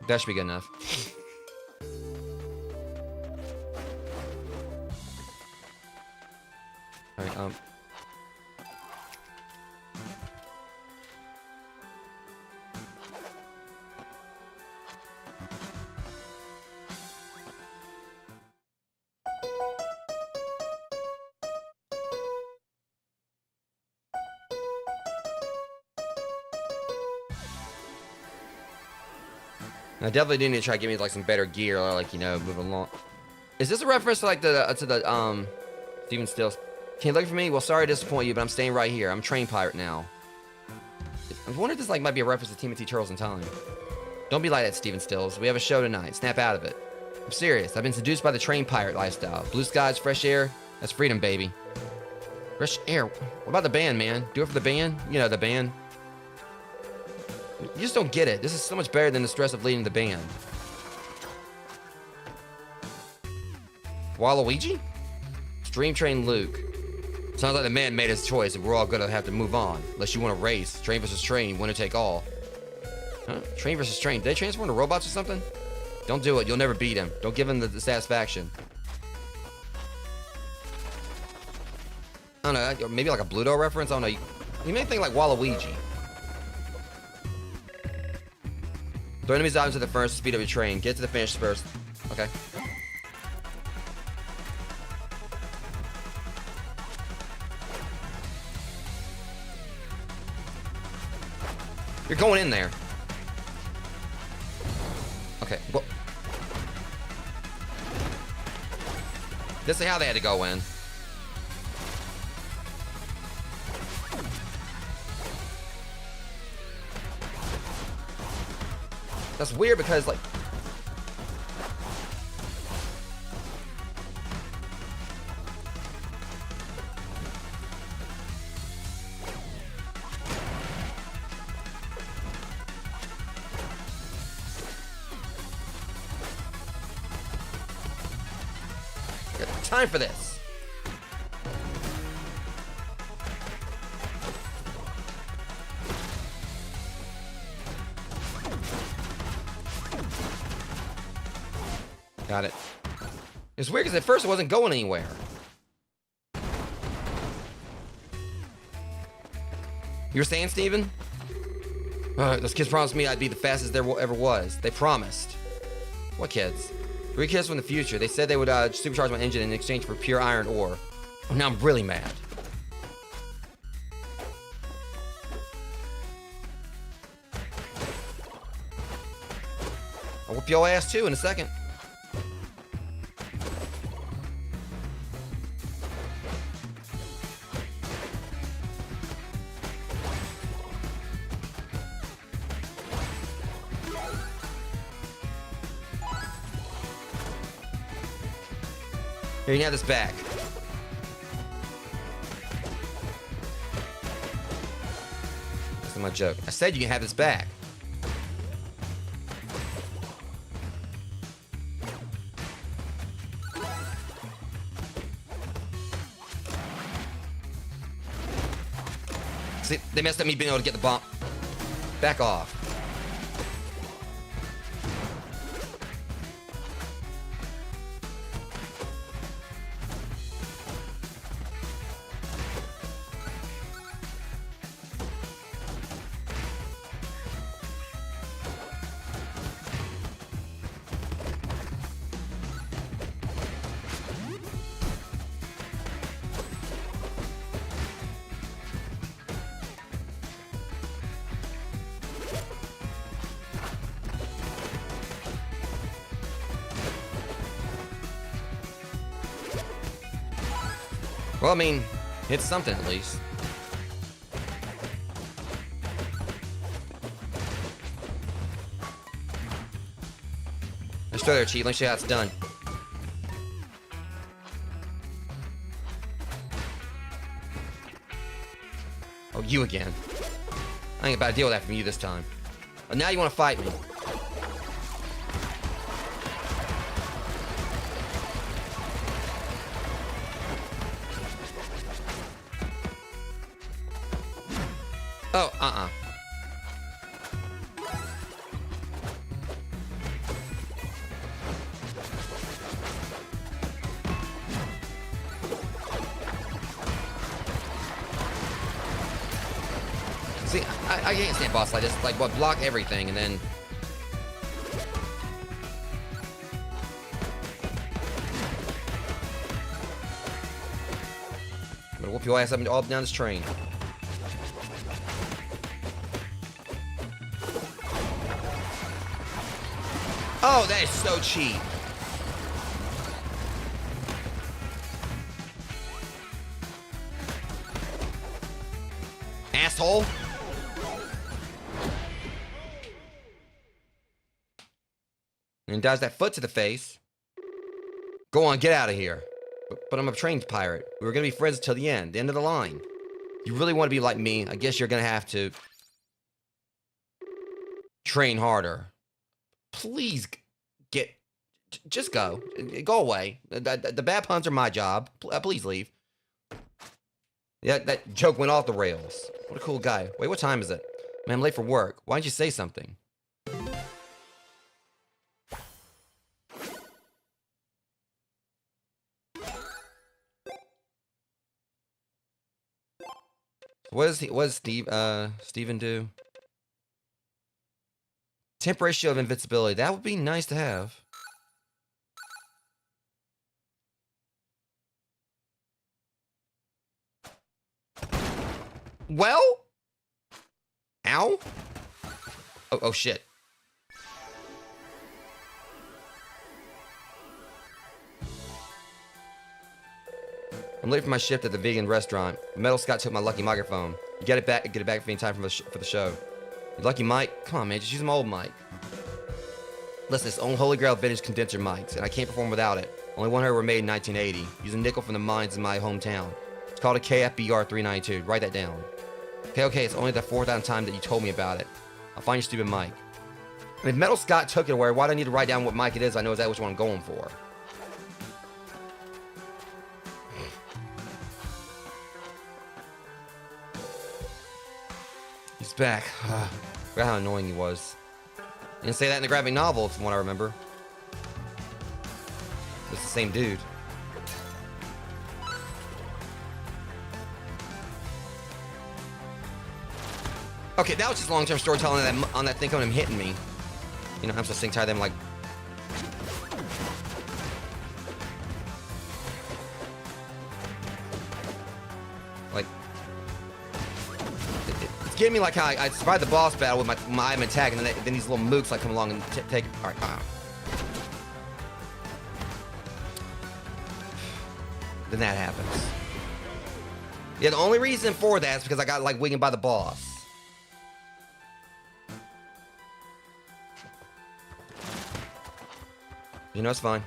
That should be good enough. Alright, I definitely do need to try to give me like some better gear, or like, you know, move along. Is this a reference to like the Steven Stills. Can you look for me? Well, sorry to disappoint you, but I'm staying right here. I'm a train pirate now. I wonder if this like might be a reference to Timothy Turtles in Time. Don't be like that, Steven Stills. We have a show tonight. Snap out of it. I'm serious. I've been seduced by the train pirate lifestyle. Blue skies, fresh air. That's freedom, baby. Fresh air. What about the band, man? Do it for the band? You know, the band. You just don't get it. This is so much better than the stress of leading the band. Waluigi? Stream Train Luke. Sounds like the man made his choice and we're all gonna have to move on. Unless you want to race. Train versus train, winner take all. Huh? Train versus train. Did they transform into robots or something? Don't do it. You'll never beat him. Don't give him the satisfaction. I don't know. Maybe like a Bluto reference? I don't know. You may think like Waluigi. Throw enemies out into the furnace to speed up your train. Get to the finish first. Okay. You're going in there. Okay. Well, this is how they had to go in. That's weird because, like... time for this. Got it. It's weird because at first it wasn't going anywhere. You were saying, Steven? Those kids promised me I'd be the fastest there ever was. They promised. What kids? 3 kids from the future. They said they would supercharge my engine in exchange for pure iron ore. Oh, now I'm really mad. I'll whoop your ass too in a second. Here, you can have this back. That's not my joke. I said you can have this back. See, they messed up me being able to get the bomb. Back off. Well, I mean, it's something at least. Let's throw there, Cheat. Let's see how it's done. Oh, you again. I ain't about to deal with that from you this time. But now you want to fight me. Oh, See, I can't stand boss like this. Like, what, block everything and then... I'm gonna whoop your ass up and all down this train. Oh, that is so cheap. asshole. And dodge that foot to the face. Go on, get out of here. But I'm a trained pirate. We were gonna be friends until the end of the line. You really want to be like me, I guess you're gonna have to train harder. Please just go. Go away. The bad puns are my job. Please leave. Yeah, that joke went off the rails. What a cool guy. Wait, what time is it? Man, I'm late for work. Why didn't you say something? What does Steven do? Temporary shield of invincibility. That would be nice to have. Well? Ow? Oh shit. I'm late for my shift at the vegan restaurant. Metal Scott took my lucky microphone. Get it back for me in time for the show. Lucky mic? Come on, man, just use my old mic. Listen, it's own Holy Grail vintage condenser mics, and I can't perform without it. Only one were made in 1980. Using nickel from the mines in my hometown. It's called a KFBR 392. Write that down. Okay, it's only the 4,000th time that you told me about it. I'll find your stupid mic. And if Metal Scott took it away, why do I need to write down what mic it is? I know exactly which one I'm going for. He's back. Forgot how annoying he was. Didn't say that in the graphic novel, from what I remember. It's the same dude. Okay, that was just long-term storytelling on that thing coming him hitting me. You know, I'm so sick tired of them like. It's getting me like how I survived the boss battle with my item attack, and then these little mooks like come along and take. All right, then that happens. Yeah, the only reason for that is because I got like winged by the boss. You know, it's fine.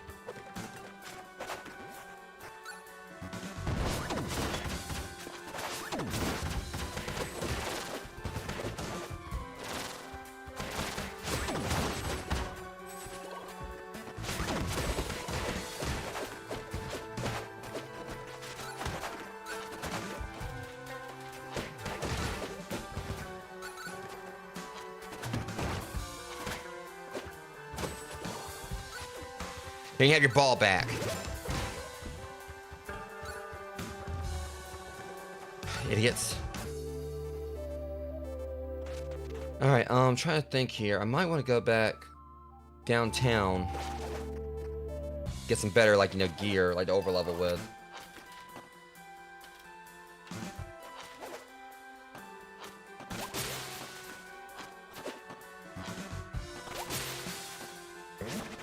Can you have your ball back? Idiots. Alright, I'm trying to think here. I might want to go back downtown. Get some better, like, you know, gear, like, to overlevel with.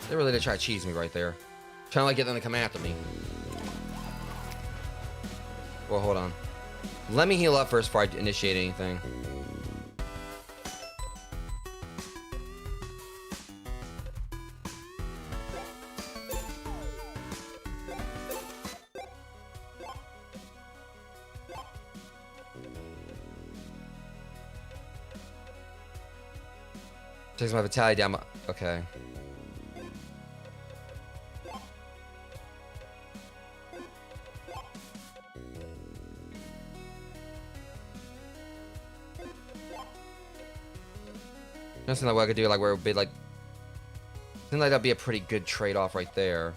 They really did try to cheese me right there. Trying to like get them to come after me. Well, hold on. Let me heal up first before I initiate anything. Takes my vitality down. Okay. Something like what I could do, like where it would be like, seems like that'd be a pretty good trade-off right there.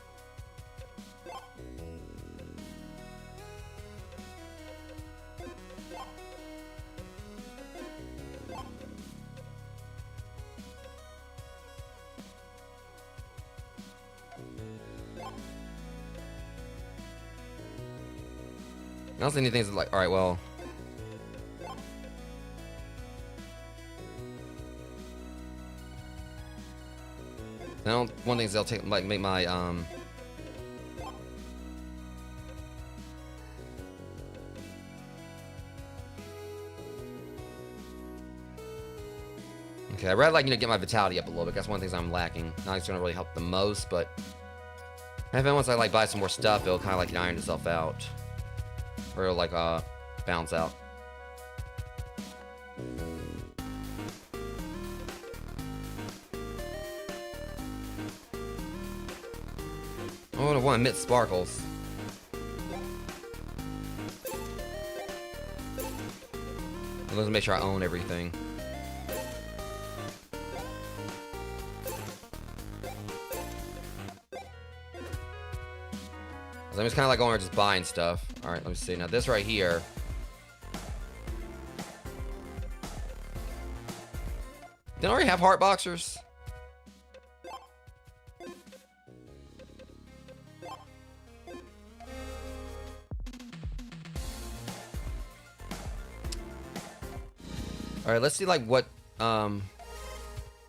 I also need things that like, all right, well. Now, one thing is they'll take like make my Okay, I'd rather, like, get my vitality up a little bit. That's one of the things I'm lacking. Not it's gonna really help the most, but I think once I, like, buy some more stuff, it'll kind of, like, iron itself out. Or it'll, like, bounce out. Oh, I want to emit sparkles. Let's make sure I own everything. I'm just kind of like going around just buying stuff. All right, let me see. Now this right here. Didn't I already have heart boxers? All right, let's see like what I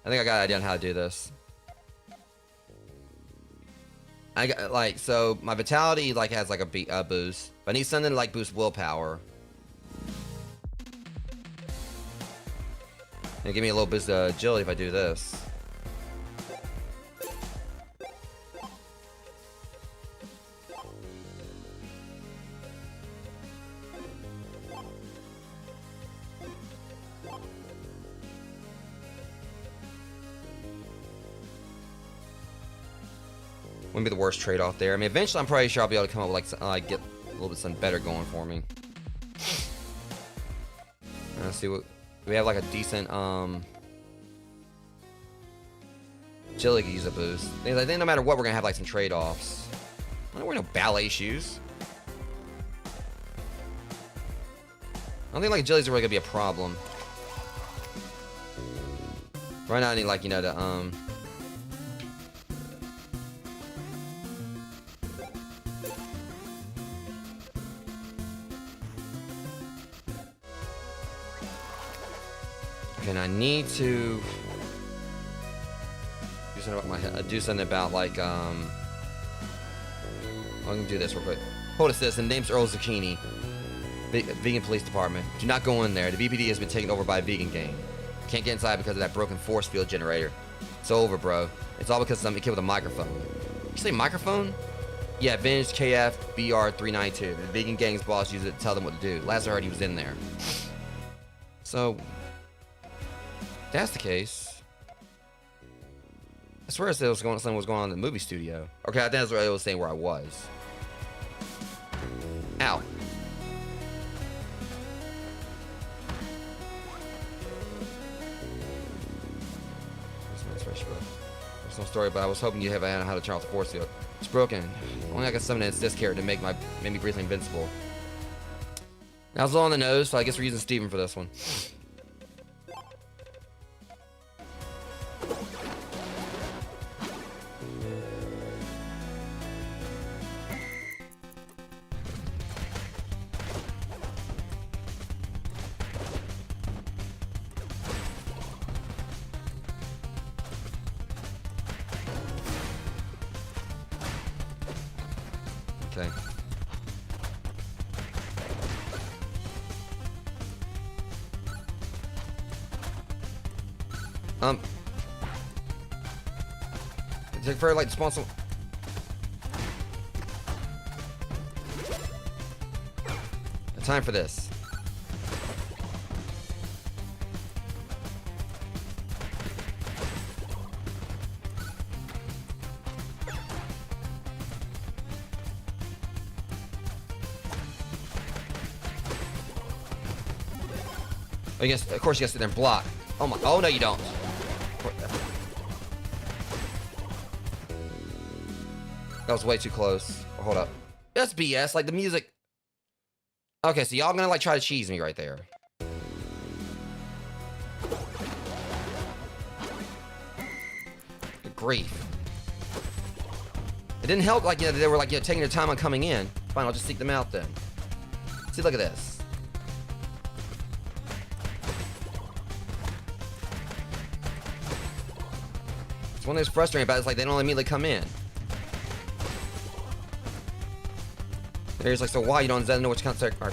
think I got an idea on how to do this. I got like, so my vitality like has like a boost, but I need something to like boost willpower. And give me a little boost of agility if I do this. Wouldn't be the worst trade-off there. I mean, eventually I'm probably sure I'll be able to come up with like get a little bit something better going for me. Let's see what we have, like a decent agility could use a boost. I think no matter what, we're gonna have like some trade-offs. I don't wear no ballet shoes. I don't think like agility's really gonna be a problem. Right now I need like, the okay, now I need to do something about my head. Do something about like I'm gonna do this real quick. Hold assist, and name's Earl Zucchini. Vegan police department. Do not go in there. The VPD has been taken over by a vegan gang. Can't get inside because of that broken force field generator. It's over, bro. It's all because of some kid with a microphone. You say microphone? Yeah, Vintage KF BR392. The vegan gang's boss used it to tell them what to do. Last I heard, he was in there. So, if that's the case, I swear I said something was going on in the movie studio. Okay, I think that's what I was saying where I was. Ow. There's no story, but I was hoping you'd have an how to turn off the force field. It's broken. Only I can summon it as this character to make me briefly invincible. That was all on the nose, so I guess we're using Steven for this one. Okay. Take for like sponsor. Time for this. Oh, yes, of course you gotta sit there and block. Oh my, oh no you don't. That was way too close. Oh, hold up. That's BS, like the music. Okay, so y'all gonna like try to cheese me right there. Good grief. It didn't help like, they were like, taking their time on coming in. Fine, I'll just seek them out then. See, look at this. It's one that's frustrating about it, it's like they don't immediately come in. There's like, so why you don't know which concert are.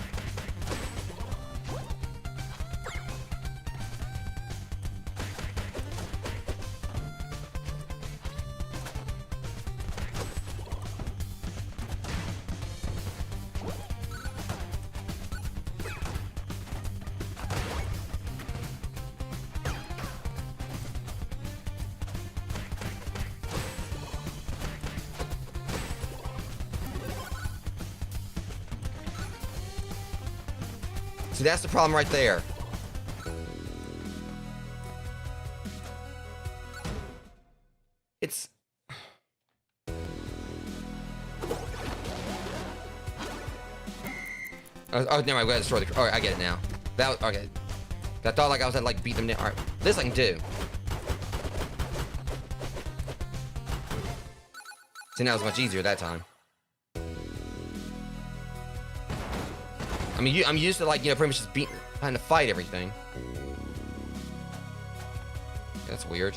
See, that's the problem right there. It's... Oh, never mind, we gotta destroy the... Alright, I get it now. That was... Okay. I thought like I was gonna like beat them down. Alright, this I can do. See, now it's much easier that time. I mean, I'm used to like, you know, pretty much just trying to fight everything. That's weird.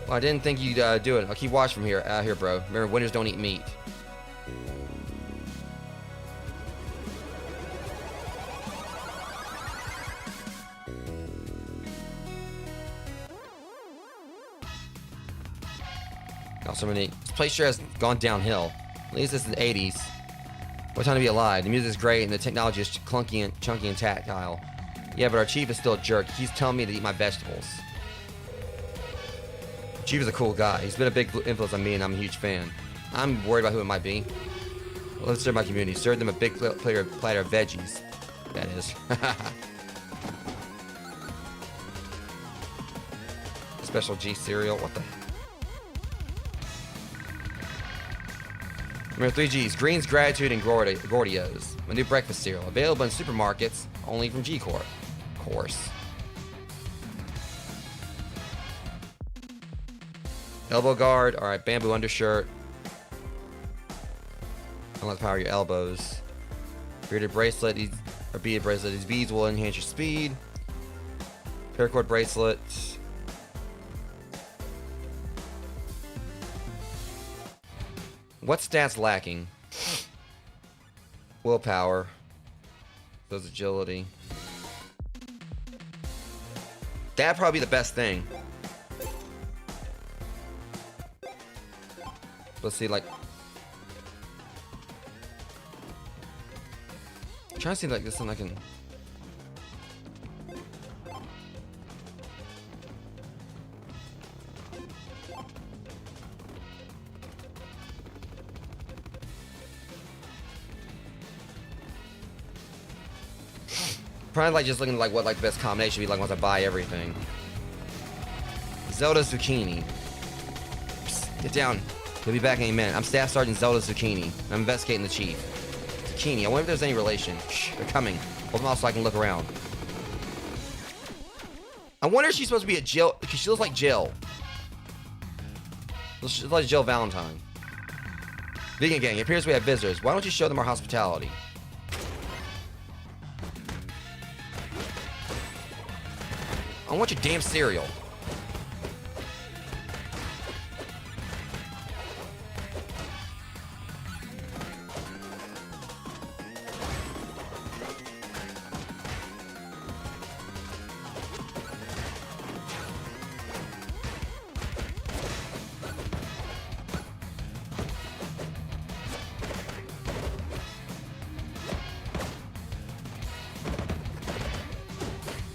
Well, I didn't think you'd do it. I'll keep watch from here. Here, bro. Remember, winners don't eat meat. Also, this place sure has gone downhill. At least this is the 80s. What time to be alive? The music's great and the technology is clunky and chunky and tactile. Yeah, but our chief is still a jerk. He's telling me to eat my vegetables. Chief is a cool guy. He's been a big influence on me and I'm a huge fan. I'm worried about who it might be. Well, let's serve my community. Serve them a big platter of veggies. That is. Special G cereal. What the... Remember 3 G's, Greens, Gratitude, and Gordios. My new breakfast cereal. Available in supermarkets, only from G Corp. Of course. Elbow guard. Alright, bamboo undershirt. Unlock the power of your elbows. Bearded bracelet. Beaded bracelet. These beads will enhance your speed. Paracord bracelet. What stats lacking? Willpower. Those agility. That'd probably be the best thing. Let's see, like... I'm trying to see, like, this one I can... Probably like just looking like what like the best combination would be like once I buy everything. Zelda Zucchini. Psst, get down. He'll be back in a minute. I'm Staff Sergeant Zelda Zucchini. I'm investigating the chief. Zucchini. I wonder if there's any relation. Shh, they're coming. Hold them off so I can look around. I wonder if she's supposed to be a Jill, because she looks like Jill. She looks like Jill Valentine. Vegan gang. It appears we have visitors. Why don't you show them our hospitality? I want your damn cereal.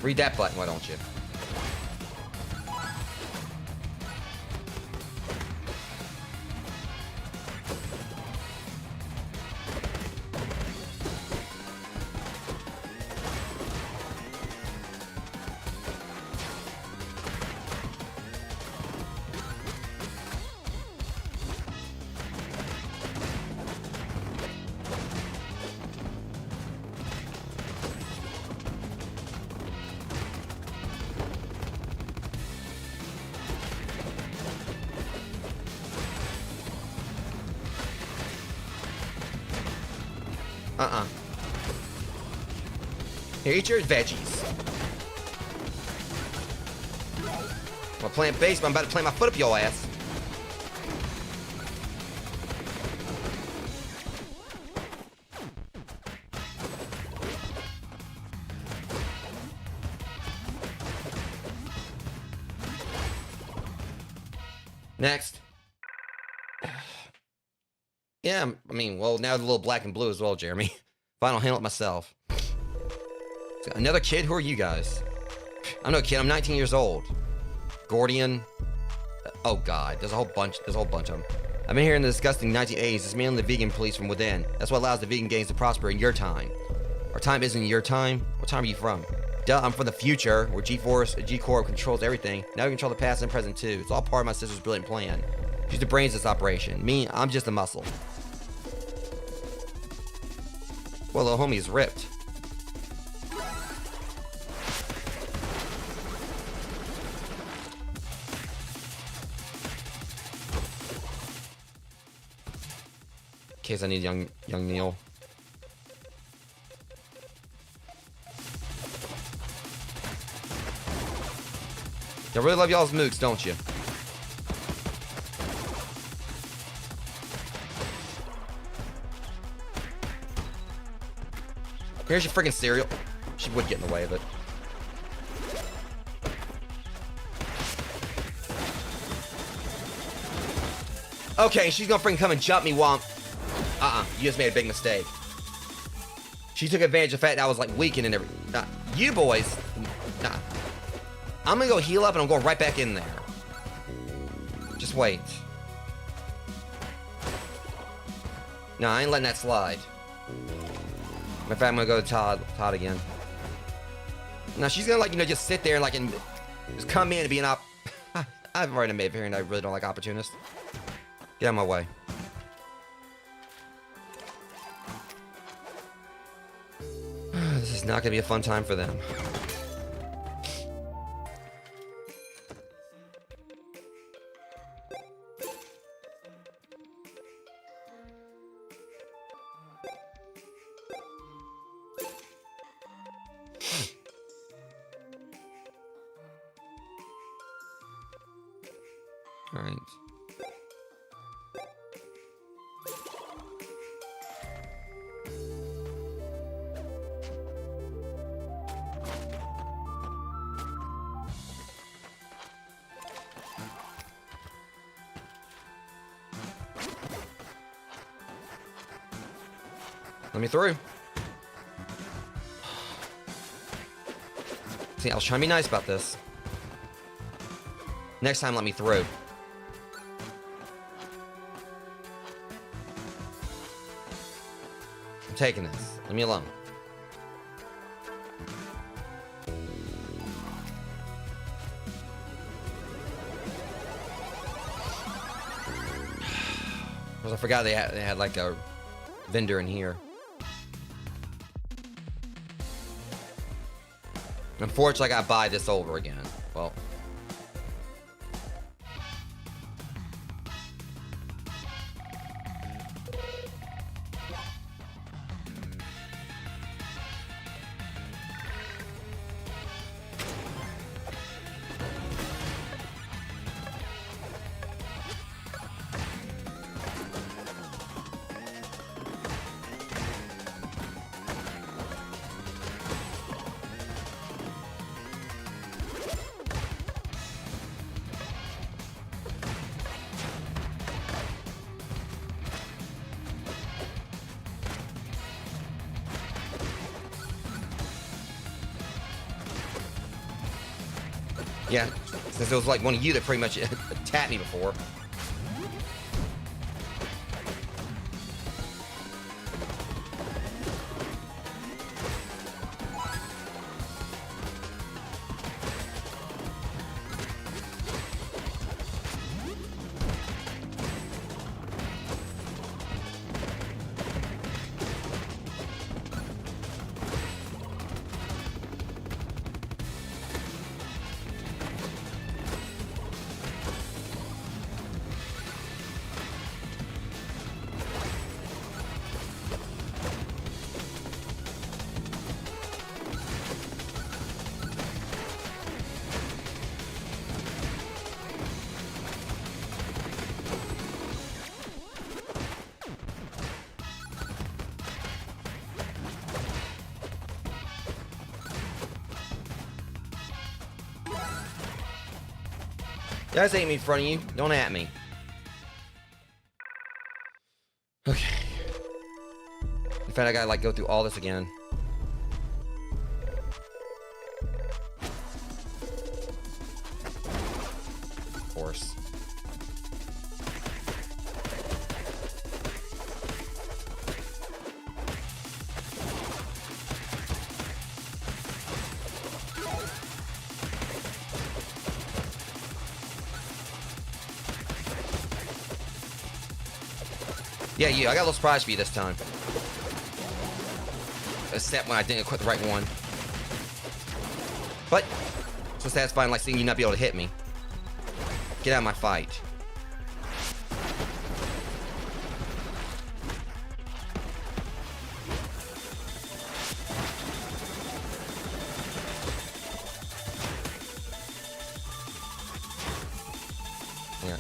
Read that button, why don't you? Here, eat your veggies. I'm playing base, but I'm about to plant my foot up your ass. Next. Yeah, I mean, well, now the little black and blue as well, Jeremy. Fine, I'll handle it myself. Another kid? Who are you guys? I'm no kid. I'm 19 years old. Gordian. Oh God, there's a whole bunch. There's a whole bunch of them. I've been here in the disgusting 1980s. It's mainly the vegan police from within. That's what allows the vegan gangs to prosper in your time. Our time isn't your time. What time are you from? Duh, I'm from the future, where G-Corp controls everything. Now we control the past and present too. It's all part of my sister's brilliant plan. She's the brains of this operation. Me, I'm just a muscle. Well, little homie is ripped. In case I need young Neil. Y'all really love y'all's mooks, don't you? Here's your freaking cereal. She would get in the way of it. Okay, she's gonna freaking come and jump me while I'm... you just made a big mistake. She took advantage of the fact that I was like weakened and everything. Nah, you boys... Nah. I'm gonna go heal up and I'm going right back in there. Just wait. No, I ain't letting that slide. In fact, I'm gonna go to Todd again. Now she's gonna, like, you know, just sit there and, like, and just come in and be an I've already made it here and I really don't like opportunists. Get out of my way. This is not gonna be a fun time for them. All right. Let me through. See, I was trying to be nice about this. Next time, let me through. I'm taking this. Leave me alone. Because I forgot they had like a vendor in here. Unfortunately, I gotta buy this over again. Well. Yeah, since it was like one of you that pretty much attacked me before. Guys ain't me in front of you. Don't at me. Okay. In fact, I gotta like go through all this again. Of course. Yeah, you. I got a little surprise for you this time. Except when I didn't equip the right one. But it's so satisfying, like seeing you not be able to hit me. Get out of my fight. Yeah.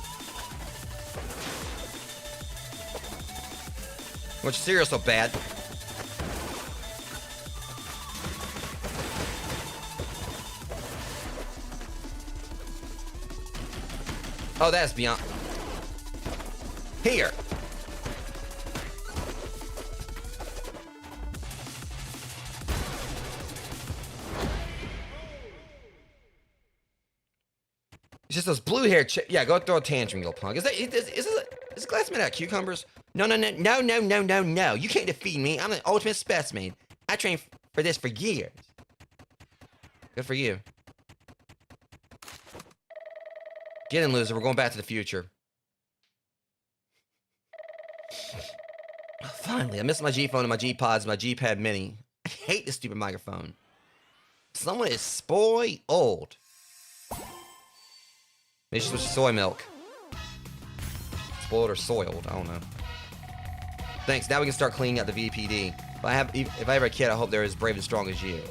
Which cereal's so bad? Oh, that's beyond. Here. It's just those blue hair. Yeah, go throw a tantrum, you little punk. Is this glass made out of cucumbers? No. You can't defeat me. I'm an ultimate specimen. I trained for this for years. Good for you. Get in, loser. We're going back to the future. Finally, I missed my G phone and my G pods and my G pad mini. I hate this stupid microphone. Someone is spoiled. Maybe she switched to soy milk. Spoiled or soiled, I don't know. Thanks. Now we can start cleaning out the VPD. If I ever a kid, I hope they're as brave and strong as you.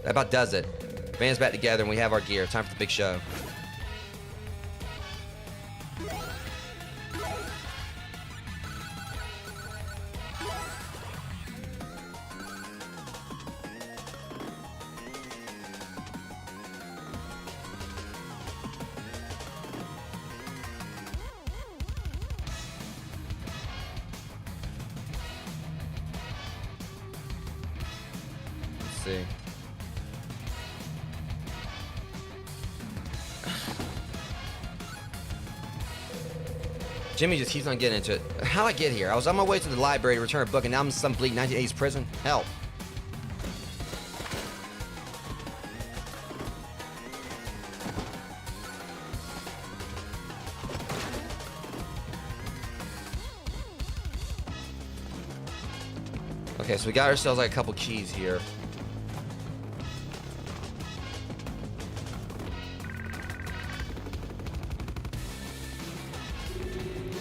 That about does it. Band's back together and we have our gear. Time for the big show. See. Jimmy just keeps on getting into it. How'd I get here? I was on my way to the library to return a book, and now I'm in some bleak 1980s prison. Help. Okay, so we got ourselves like a couple keys here.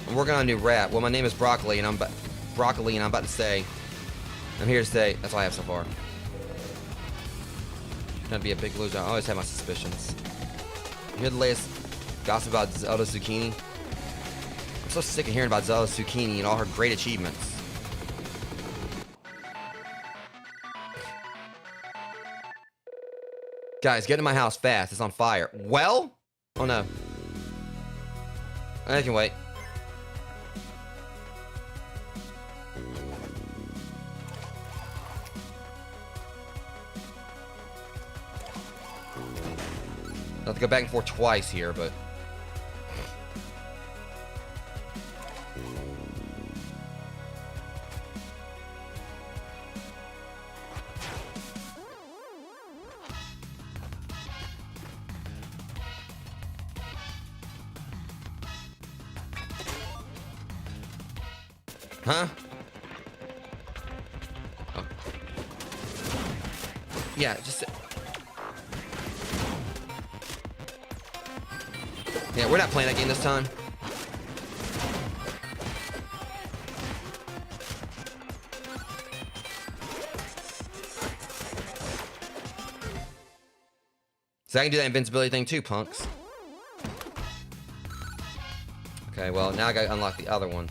I'm working on a new rap. Well, my name is Broccoli, and I'm about to say, I'm here to say, that's all I have so far. Gonna be a big loser. I always have my suspicions. You hear the latest gossip about Zelda Zucchini? I'm so sick of hearing about Zelda Zucchini and all her great achievements. Guys, get to my house fast. It's on fire. Well? Oh no. I can wait. I'll have to go back and forth twice here, but... Huh? Oh. Yeah, just... Yeah, we're not playing that game this time. So I can do that invincibility thing too, punks. Okay, well, now I gotta unlock the other one.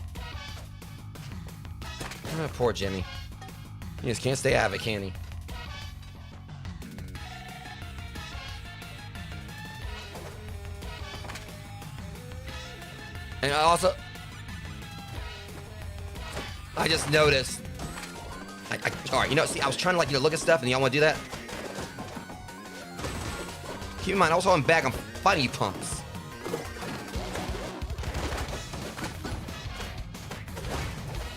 Oh, poor Jimmy. He just can't stay out of it, can he? And also, I just noticed. All right, see, I was trying to look at stuff, and y'all want to do that? Keep in mind, also I'm back. I'm fighting you punks.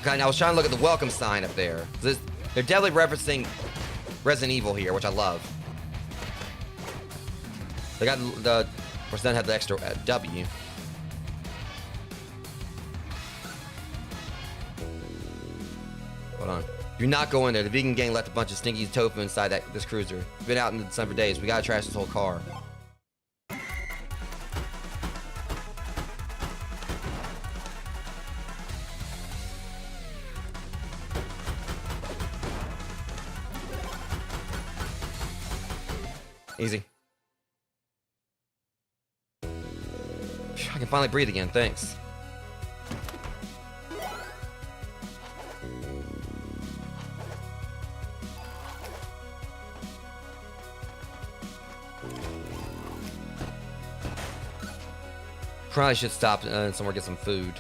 Okay, now I was trying to look at the welcome sign up there. They're definitely referencing Resident Evil here, which I love. They got of course, then have the extra W. Hold on. Do not go in there. The vegan gang left a bunch of stinky tofu inside this cruiser. It's been out in the sun for days. We gotta trash this whole car. Easy. I can finally breathe again. Thanks. Probably should stop somewhere, get some food.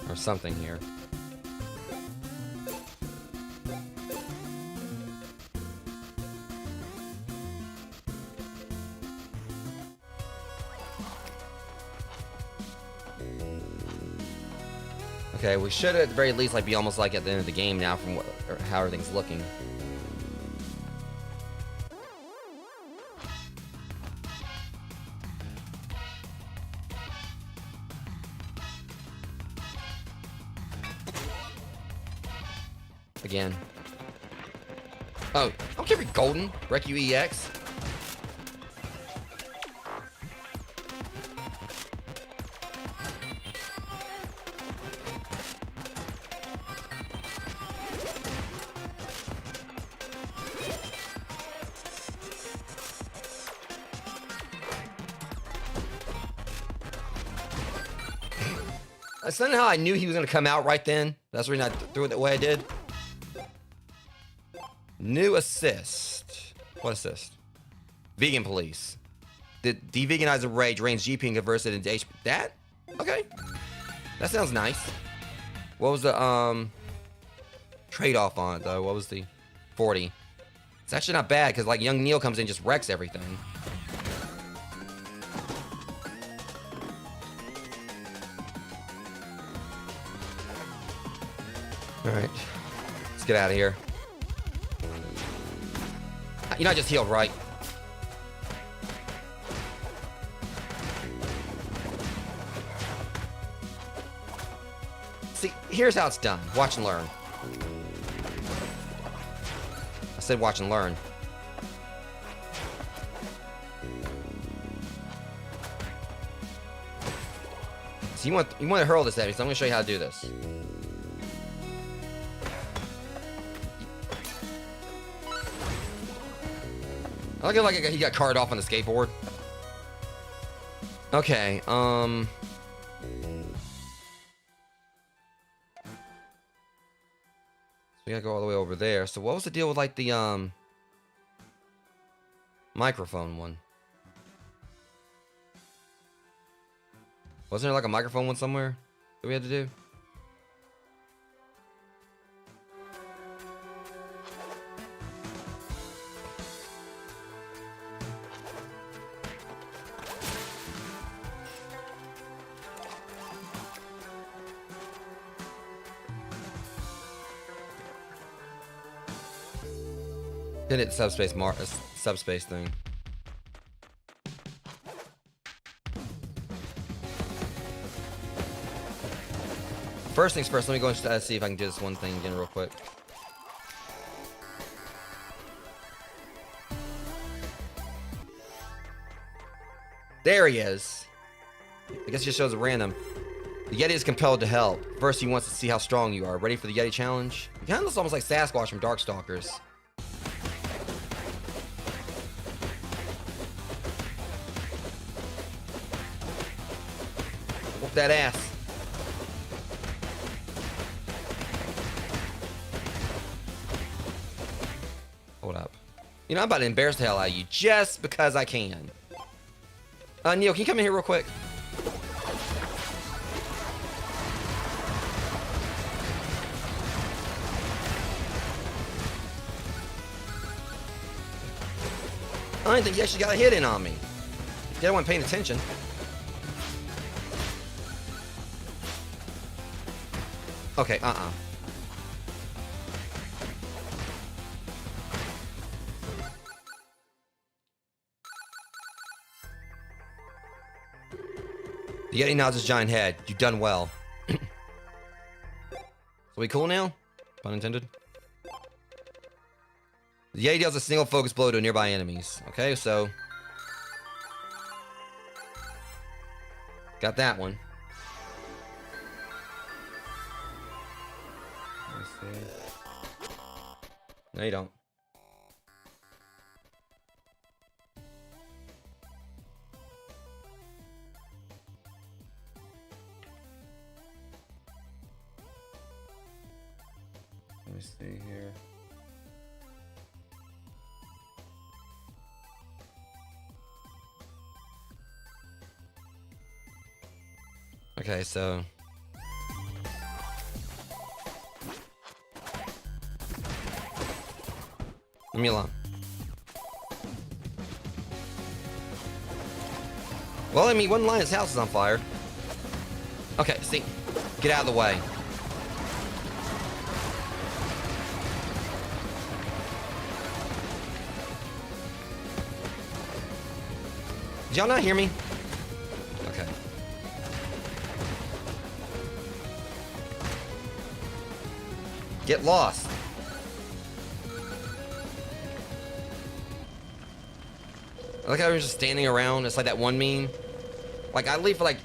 Or something here. Okay, we should at the very least be almost like at the end of the game now from how everything's looking. Again. Oh, I don't care if you're golden. Wreck you EX. Somehow I knew he was going to come out right then. That's the reason I threw it the way I did. New assist. What assist? Vegan police. De-veganize a rage, drains GP and converts it into HP. That? Okay. That sounds nice. What was the trade-off on it though? What was the 40? It's actually not bad because like young Neil comes in and just wrecks everything. Alright. Let's get out of here. You know I just healed, right? See, here's how it's done. Watch and learn. I said watch and learn. So you want to hurl this at me, so I'm going to show you how to do this. I look like he got carted off on the skateboard. Okay, so we gotta go all the way over there. So what was the deal with like the microphone one? Wasn't there like a microphone one somewhere that we had to do? Hit it subspace thing. First things first, let me go and see if I can do this one thing again real quick. There he is. I guess it just shows a random. The Yeti is compelled to help. First, he wants to see how strong you are. Ready for the Yeti challenge? It kind of looks almost like Sasquatch from Darkstalkers. Whoop that ass. Hold up. You know, I'm about to embarrass the hell out of you just because I can. Neil, can you come in here real quick? I didn't think you actually got a hit in on me. You wasn't paying attention. Okay, The Yeti nods his giant head. You've done well. So we cool now? Pun intended. The Yeti deals a single focus blow to nearby enemies. Okay, so... got that one. Let's see. No, you don't. Let me see here. Okay, so... leave me alone. Well, I mean, one line, his house is on fire. Okay, see? Get out of the way. Did y'all not hear me? Okay. Get lost. I like how I was just standing around. It's like that one meme. Like, I'd leave for like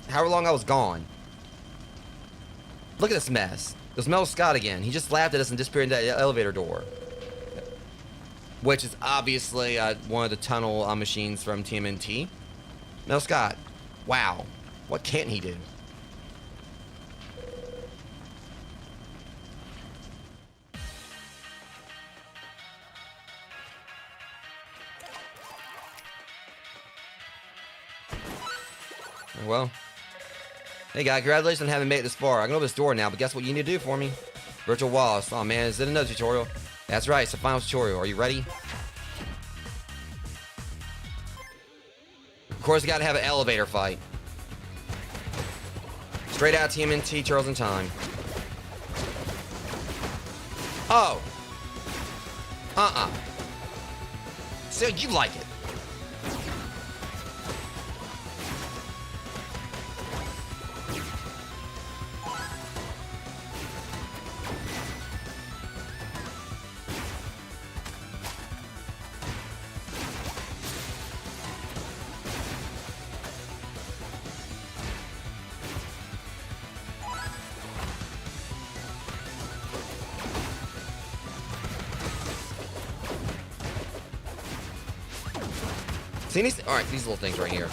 however long I was gone. Look at this mess. There's Mel Scott again. He just laughed at us and disappeared into that elevator door. Which is obviously one of the tunnel machines from TMNT. Mel Scott. Wow. What can't he do? Well. Hey guy, congratulations on having made it this far. I can open this door now, but guess what you need to do for me? Virtual walls. Oh man, is it another tutorial? That's right, it's the final tutorial. Are you ready? Of course, we gotta have an elevator fight. Straight out TMNT, Turtles in Time. Oh. So you like it. See these? All right, these little things right here.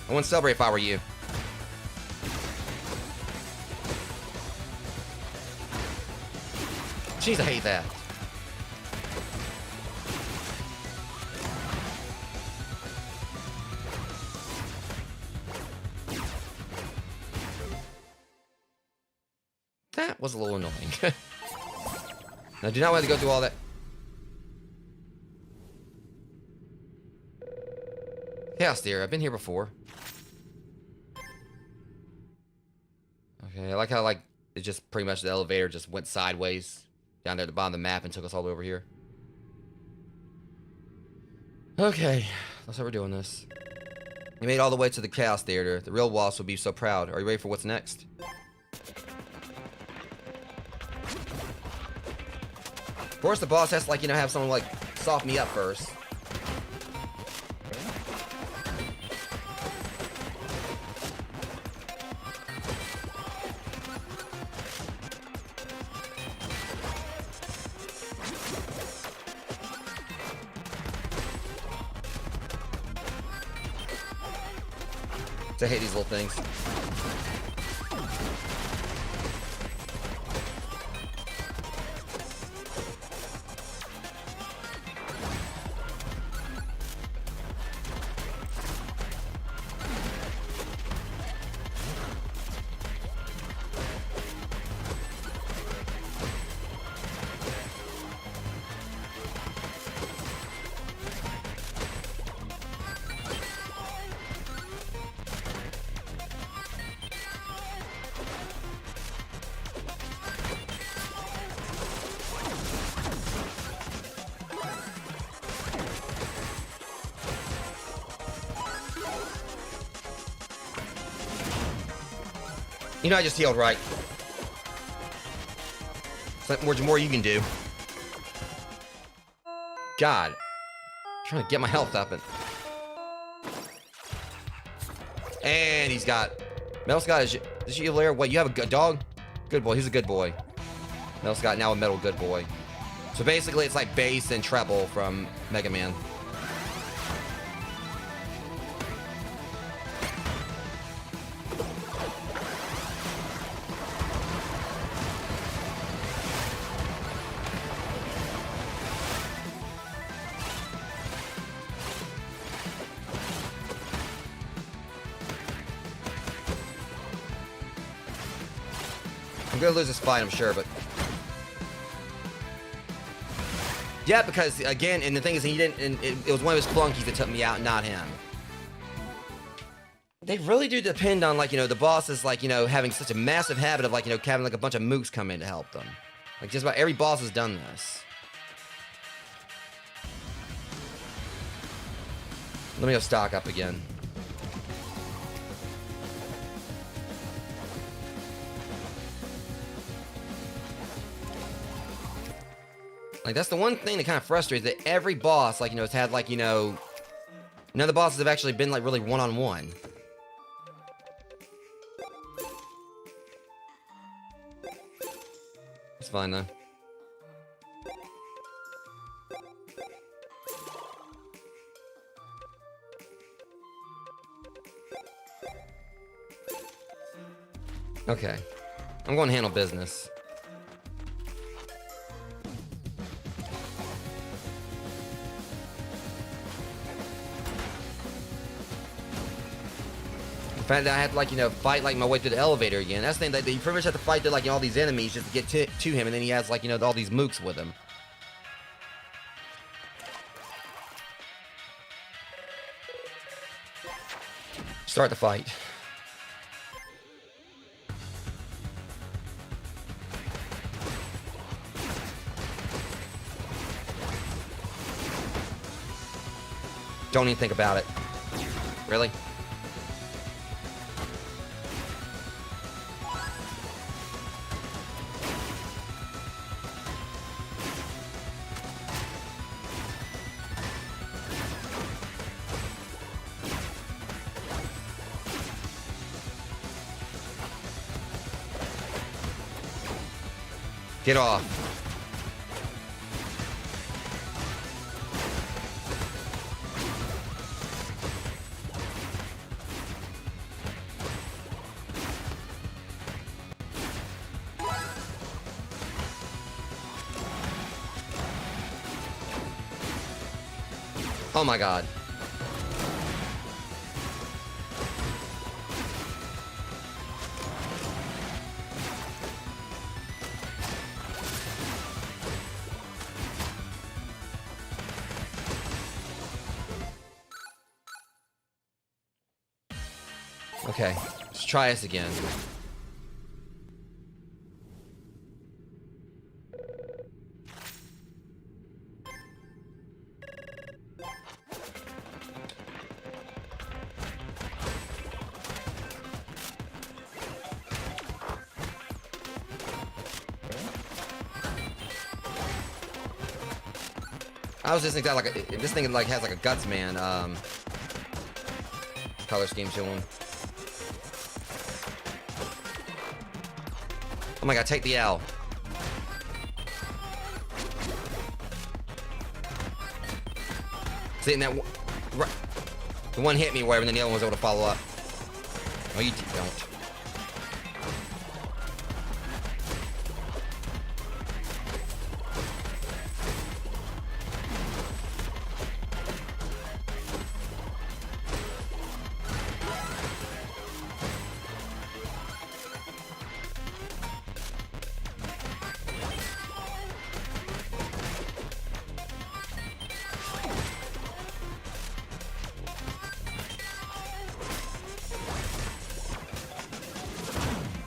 I wouldn't celebrate if I were you. Jeez, I hate that. That was a little annoying. Now, do not want to go through all that. Chaos Theory, I've been here before. Okay, I like how, like, it just pretty much the elevator just went sideways down there at the bottom of the map and took us all over here. Okay, that's how we're doing this. You made it all the way to the Chaos Theater. The real Wasp will be so proud. Are you ready for what's next? Of course, the boss has to, like, you know, have someone, like, soft me up first. I hate these little things. You know, I just healed, right? There's more you can do. God. I'm trying to get my health up. And he's got... Metal Scott, is she there? Wait, you have a good dog? Good boy. He's a good boy. Metal Scott, now a metal good boy. So basically, it's like bass and treble from Mega Man. I'm gonna lose this fight, I'm sure, but... Yeah, because, again, and the thing is, he didn't... And it was one of his flunkies that took me out, not him. They really do depend on, like, you know, the bosses, like, you know, having such a massive habit of, like, you know, having, like, a bunch of mooks come in to help them. Like, just about every boss has done this. Let me go stock up again. Like, that's the one thing that kind of frustrates, that every boss, like, you know, has had, like, you know... None of the bosses have actually been, like, really one-on-one. It's fine, though. Okay. I'm going to handle business. The fact that I had to, like, you know, fight, like, my way through the elevator again. That's the thing, that you pretty much have to fight through, like, you know, all these enemies just to get to him, and then he has, like, you know, all these mooks with him. Start the fight. Don't even think about it. Really? Get off. Oh my God. Okay, let's try this again. I was just thinking like this thing like has like a Guts Man color scheme to him. Oh my God, take the L. See, and that the one hit me whatever, and then the other one was able to follow up. Oh, you don't.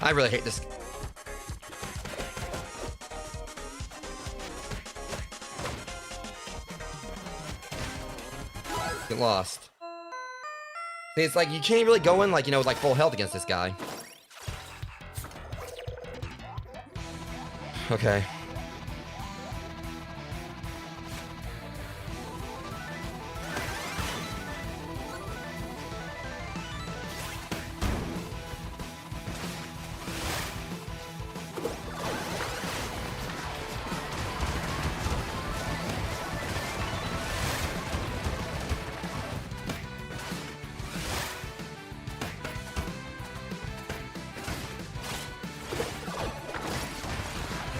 I really hate this. Get lost. See, it's like you can't really go in like, you know, like full health against this guy. Okay.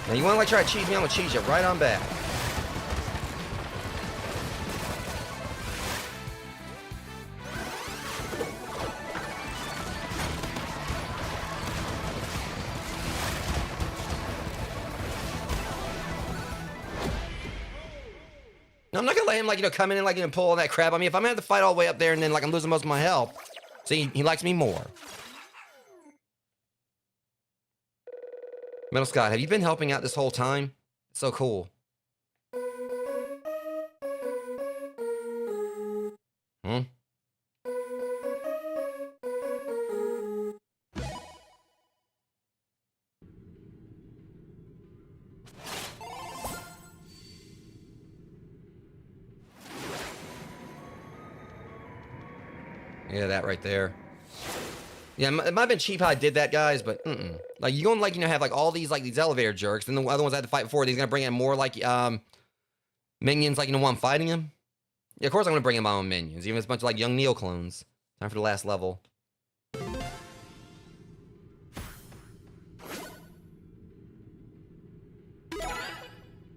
Now you want to like try to cheese me? I'm gonna cheese you right on back. No, I'm not gonna let him like come in and like pull all that crap on me. If I'm gonna have to fight all the way up there and then like I'm losing most of my health, see, he likes me more. Metal Scott, have you been helping out this whole time? It's so cool. Hmm? Yeah, that right there. Yeah, it might have been cheap how I did that, guys, but like you gonna like have like all these like these elevator jerks, and the other ones I had to fight before. He's gonna bring in more like minions, like while I'm fighting him. Yeah, of course I'm gonna bring in my own minions, even if it's a bunch of like young Neo clones. Time for the last level.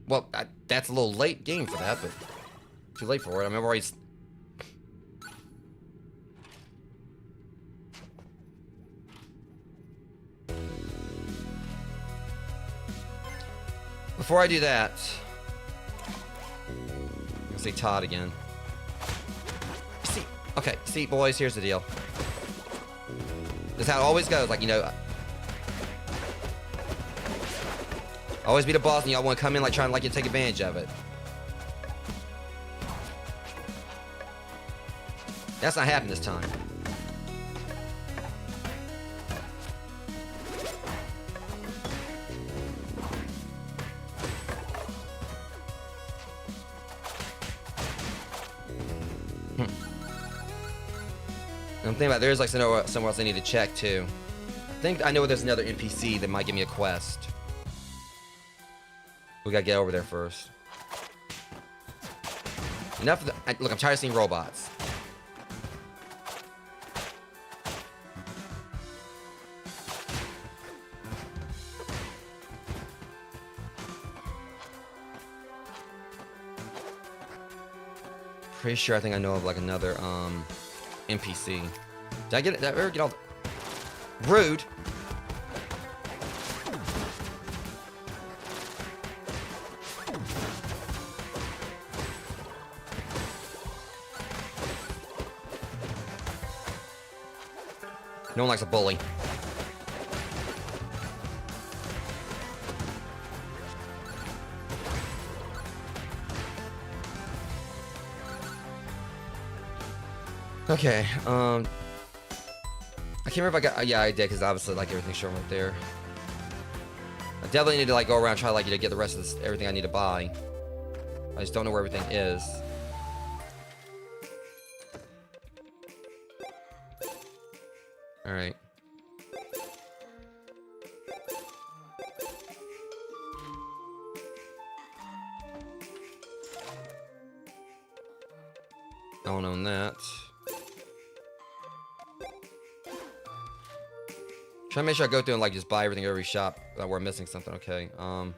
Well, that's a little late game for that, but too late for it. I've already. Before I do that, I'm gonna say Todd again. See, boys, here's the deal. This is how it always goes. Like, always be the boss, and y'all want to come in like trying to like you take advantage of it. That's not happening this time. I'm thinking about there's like somewhere else I need to check too. I think I know there's another NPC that might give me a quest. We gotta get over there first. Enough of the, look, I'm tired of seeing robots. Pretty sure I think I know of like another NPC. Did I get it? Did I ever get all the... Rude. No one likes a bully. Okay, I can't remember if I got, yeah, I did, because obviously, like, everything's showing right there. I definitely need to, like, go around and try, like, to get the rest of this, everything I need to buy. I just don't know where everything is. Alright. I don't own that. Try to make sure I go through and like just buy everything at every shop where I'm missing something. Okay. Okay,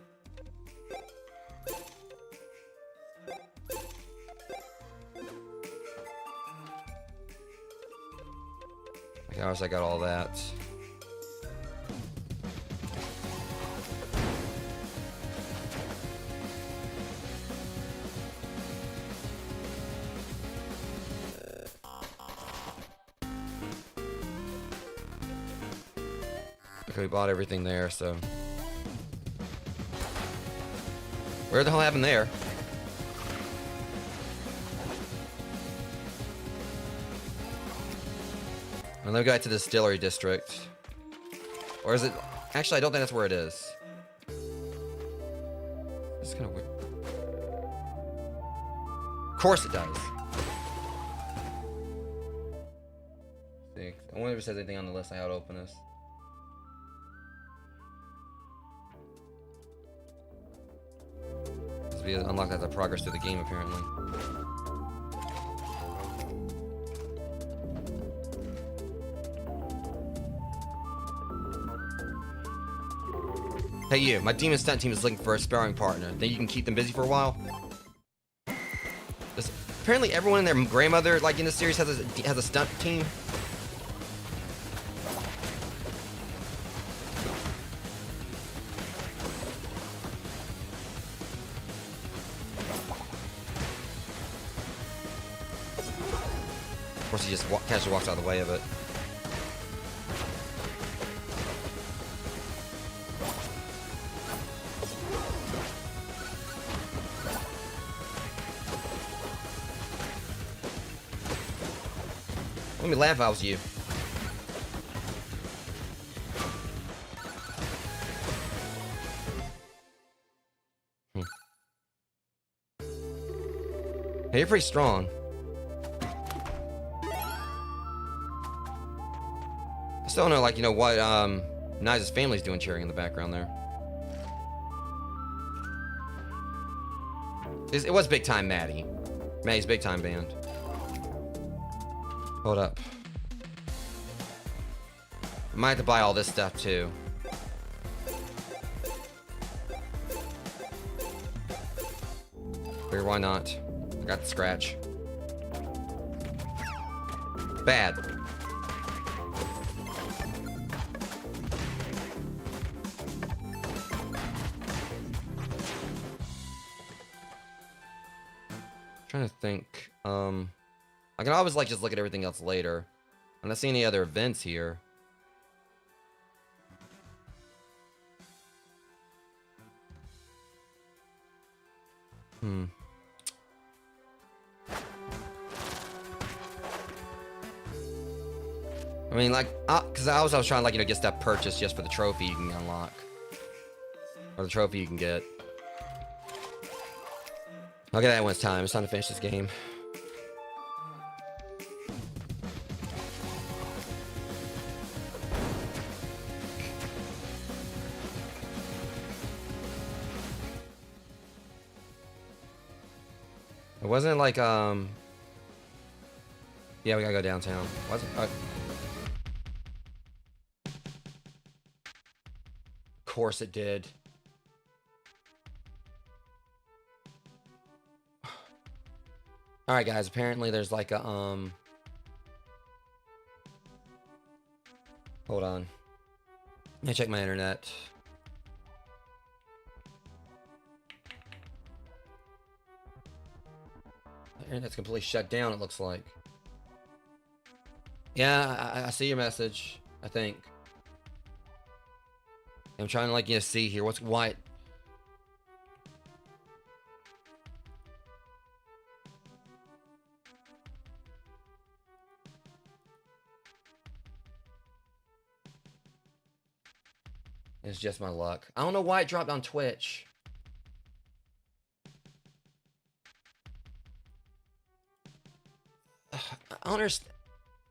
obviously I got all that. We bought everything there, so where the hell happened there? And then we got to the distillery district, or is it? Actually, I don't think that's where it is. That's kind of weird. Of course it does. I wonder if it says anything on the list. I ought to open this. This will be unlocked as I progress through the game, apparently. Hey you, my demon stunt team is looking for a sparring partner. Think you can keep them busy for a while? Apparently everyone and their grandmother, like in this series, has a stunt team. Of course, he just casually walks out of the way of it. Let me laugh if I was you. Hey, you're pretty strong. I still don't know, like, you know, what Nice's family's doing cheering in the background there. It was Big Time Maddie. Maddie's Big Time Band. Hold up. I might have to buy all this stuff too. Figure why not? I got the scratch. Bad. Trying to think. I can always like just look at everything else later. I'm not seeing any other events here. I mean, like, because I was trying to, like, you know, get stuff purchased just for the trophy you can unlock. Or the trophy you can get. I'll get that when it's time. It's time to finish this game. It wasn't like, yeah, we gotta go downtown. Wasn't, of course it did. Alright, guys, apparently there's like a, hold on. Let me check my internet. My internet's completely shut down, it looks like. Yeah, I see your message, I think. I'm trying to, like, you know, see here what's what. It's just my luck. I don't know why it dropped on Twitch. I don't understand.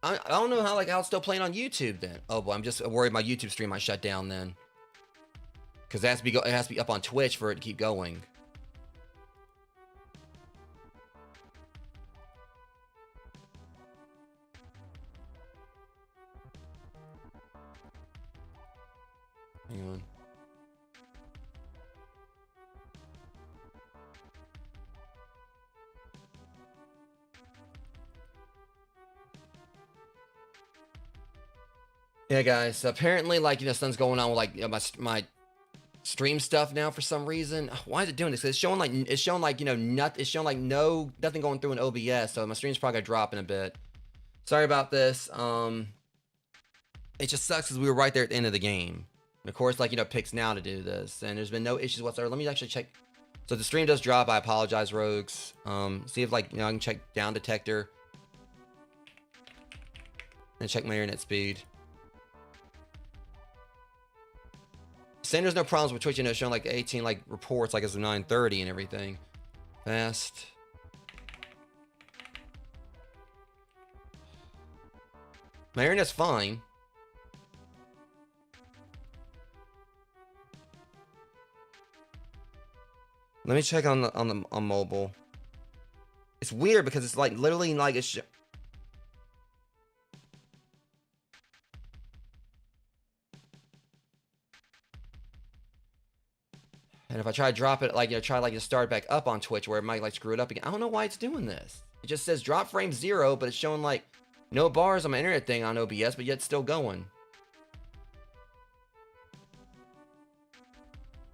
I don't know how, like, how it's still playing on YouTube then. Oh boy, I'm just worried my YouTube stream might shut down then. Because it has to be up on Twitch for it to keep going. Hang on. Yeah, guys. So apparently, like, you know, something's going on with, like, you know, my stream stuff now for some reason. Why is it doing this? It's showing like you know nothing going through in OBS. So my stream's probably gonna drop in a bit. Sorry about this. It just sucks because we were right there at the end of the game. And of course, like, you know, it picks now to do this, and there's been no issues whatsoever. Let me actually check. So if the stream does drop, I apologize, rogues. See if, like, you know, I can check down detector and check my internet speed. saying there's no problems with Twitch, you know, showing like 18 like reports like as of 9:30 and everything. Fast. My internet's fine. Let me check on mobile. It's weird because it's like literally like it's. And if I try to drop it, like, you know, try like to start back up on Twitch where it might like screw it up again. I don't know why it's doing this. It just says drop frame 0, but it's showing like no bars on my internet thing on OBS, but yet it's still going.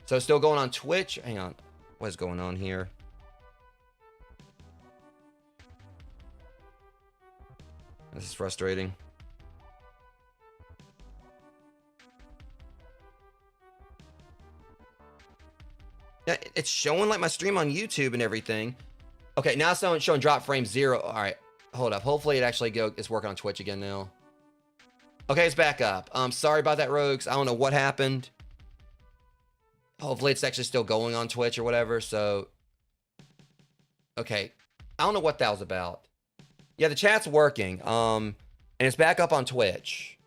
So it's still going on Twitch. Hang on. What is going on here? This is frustrating. Yeah, it's showing like my stream on YouTube and everything. Okay, now it's showing drop frame 0. All right, hold up. Hopefully it actually it's working on Twitch again now. Okay, it's back up. Sorry about that, Rogues. I don't know what happened. Hopefully it's actually still going on Twitch or whatever. So, okay, I don't know what that was about. Yeah, the chat's working. And it's back up on Twitch.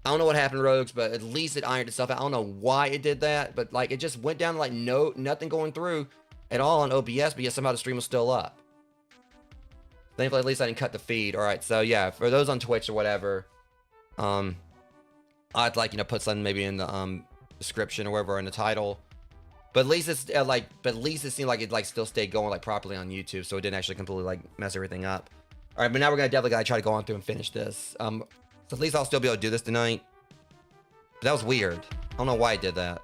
I don't know what happened, Rogues, but at least it ironed itself out. I don't know why it did that, but like it just went down to like nothing going through at all on OBS, but yet somehow the stream was still up. Thankfully, at least I didn't cut the feed. All right, so yeah, for those on Twitch or whatever, I'd like, you know, put something maybe in the description or wherever in the title. But at least it's at least it seemed like it like still stayed going like properly on YouTube, so it didn't actually completely like mess everything up. All right, but now we're gonna definitely gotta try to go on through and finish this. So at least I'll still be able to do this tonight. But that was weird. I don't know why I did that.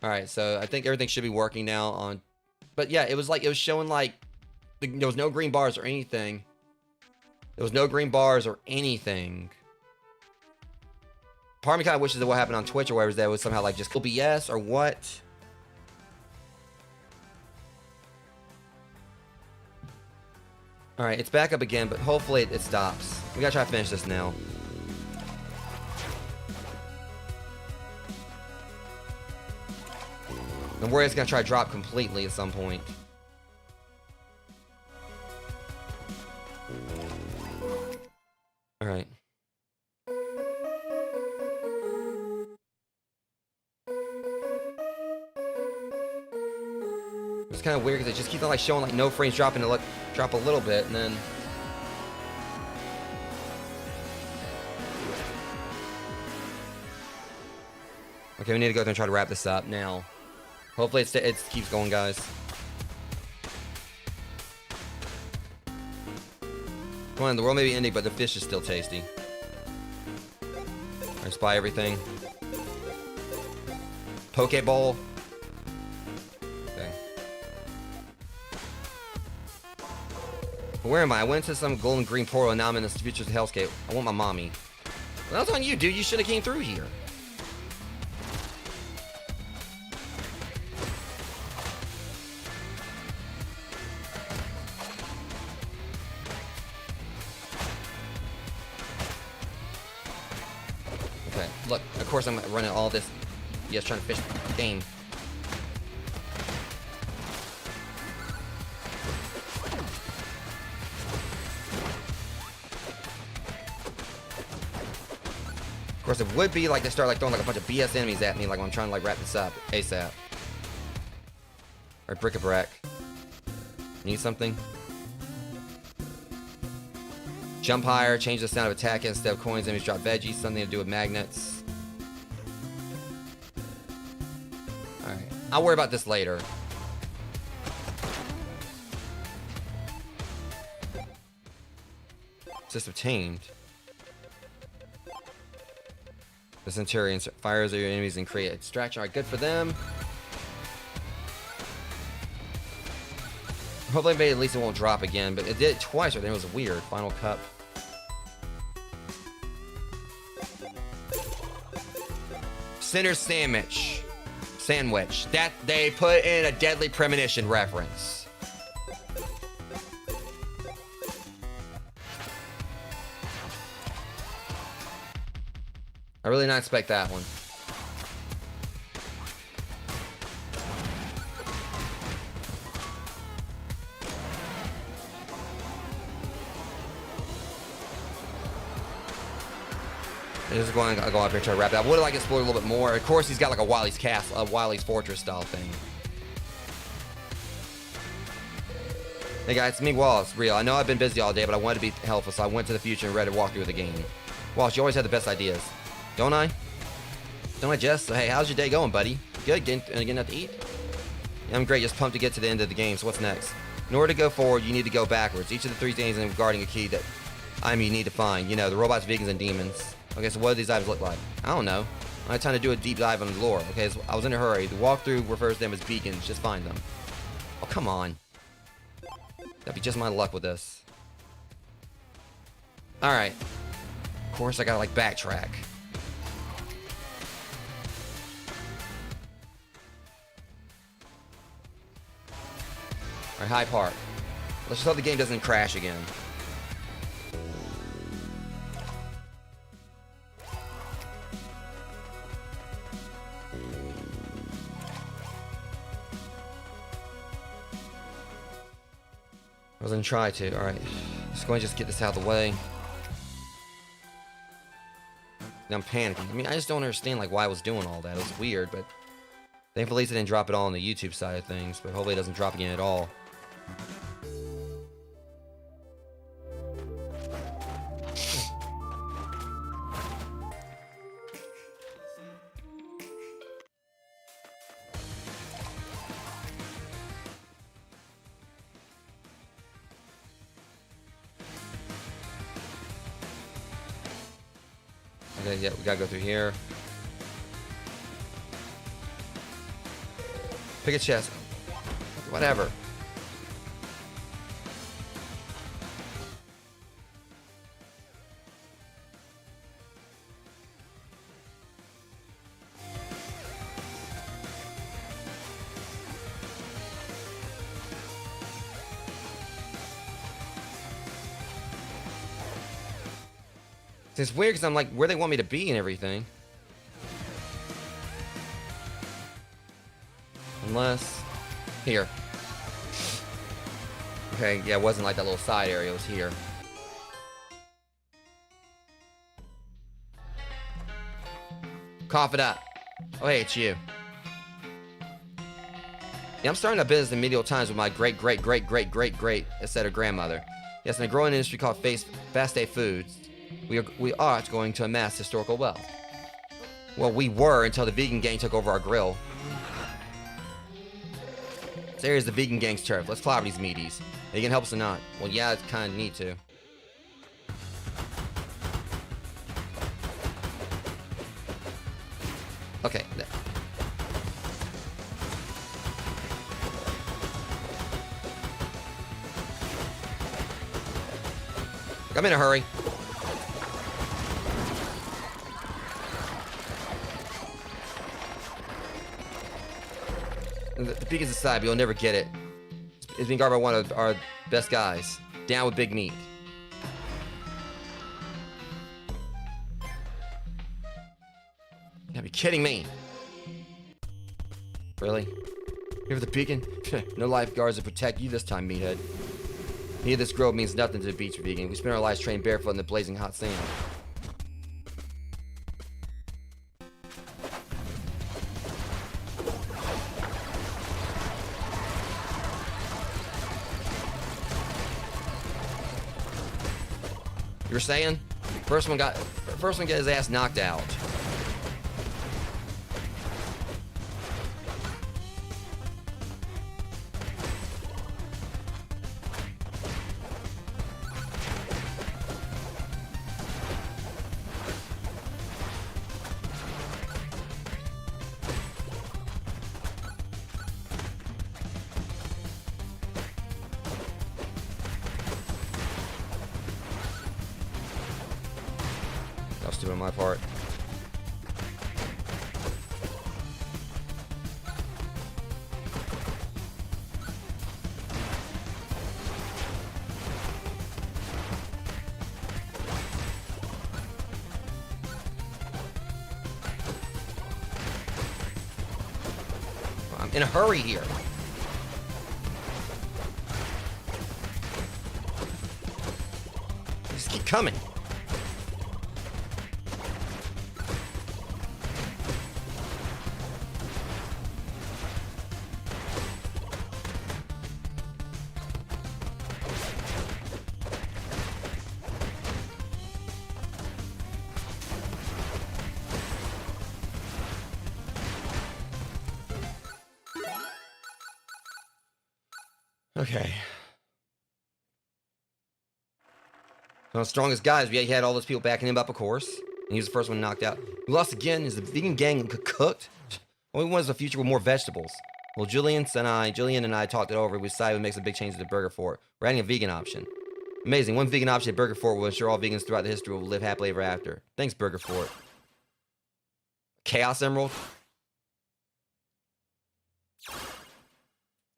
All right, so I think everything should be working now on. But yeah, it was showing like there was no green bars or anything. There was no green bars or anything. Part of me kind of wishes that what happened on Twitch or whatever that was somehow like just OBS or what. All right, it's back up again, but hopefully it stops. We gotta try to finish this now. I'm worried it's gonna try to drop completely at some point. All right. It's kind of weird because it just keeps on like showing like no frames dropping to drop a little bit and then. Okay, we need to go there and try to wrap this up now. Hopefully it keeps going, guys. Come on, the world may be ending, but the fish is still tasty. I spy everything. Pokeball. Okay. Where am I? I went to some golden green portal and now I'm in this future's hellscape. I want my mommy. Well, that's on you, dude. You should have came through here. Okay, look, of course I'm running all this. Yes, trying to fish the game. Of course, it would be like they start like throwing like a bunch of BS enemies at me, like when I'm trying to like wrap this up ASAP. Or bric-a-brac. Need something? Jump higher, change the sound of attack instead of coins, enemies drop veggies, something to do with magnets. Alright, I'll worry about this later. Just obtained. The Centurion fires at your enemies and create a distraction. Alright, good for them. Hopefully maybe at least it won't drop again, but it did it twice, I think it was weird. Final cup. Sinner's sandwich. That they put in a Deadly Premonition reference. I really did not expect that one. I'm just going to go up here and try to wrap it up. I would have liked to explore a little bit more. Of course, he's got like a Wily's Castle, a Wily's Fortress style thing. Hey guys, it's me, Wallace. Real. I know I've been busy all day, but I wanted to be helpful, so I went to the future and read a walkthrough of the game. Wallace, you always have the best ideas. Don't I? Don't I, Jess? So, hey, how's your day going, buddy? Good? Getting enough to eat? Yeah, I'm great. Just pumped to get to the end of the game, so what's next? In order to go forward, you need to go backwards. Each of the 3 things in guarding a key that you need to find. You know, the robots, vegans, and demons. Okay, so what do these items look like? I don't know. I had time to do a deep dive on the lore. Okay, so I was in a hurry. The walkthrough refers to them as beacons. Just find them. Oh, come on. That'd be just my luck with this. Alright. Of course, I gotta, like, backtrack. Alright, High Park. Let's just hope the game doesn't crash again. I was gonna try to. Alright. Just going to just get this out of the way. Now I'm panicking. I mean, I just don't understand like why I was doing all that. It was weird, but thankfully they didn't drop it all on the YouTube side of things, but hopefully it doesn't drop again at all. Okay, yeah, we gotta go through here. Pick a chest. Whatever. It's weird because I'm like where they want me to be and everything. Unless here. Okay, yeah, it wasn't like that little side area, it was here. Cough it up. Oh hey, it's you. Yeah, I'm starting a business in medieval times with my great etc. grandmother. Yes, in a growing industry called fast day foods. We are going to amass historical wealth. Well, we were until the vegan gang took over our grill. This area is the vegan gang's turf. Let's clobber these meaties. They can help us or not. Well, yeah, it's kind of need to. Okay. I'm in a hurry. The beacon's aside, but you'll never get it. It's being guarded by one of our best guys. Down with Big Meat. You gotta be kidding me. Really? Here for the beacon? No lifeguards to protect you this time, meathead. Me of this grove means nothing to the beach vegan. We spend our lives trained barefoot in the blazing hot sand. You were saying? First one got his ass knocked out. That was stupid on my part. in a hurry here. Just keep coming. Okay. One of the strongest guys, yet he had all those people backing him up, of course. And he was the first one knocked out. We lost again. Is the vegan gang cooked? All we want is a future with more vegetables. Well, Julian and I talked it over. We decided we make some big changes to the Burger Fort. We're adding a vegan option. Amazing. One vegan option at Burger Fort will ensure all vegans throughout the history will live happily ever after. Thanks, Burger Fort. Chaos Emerald.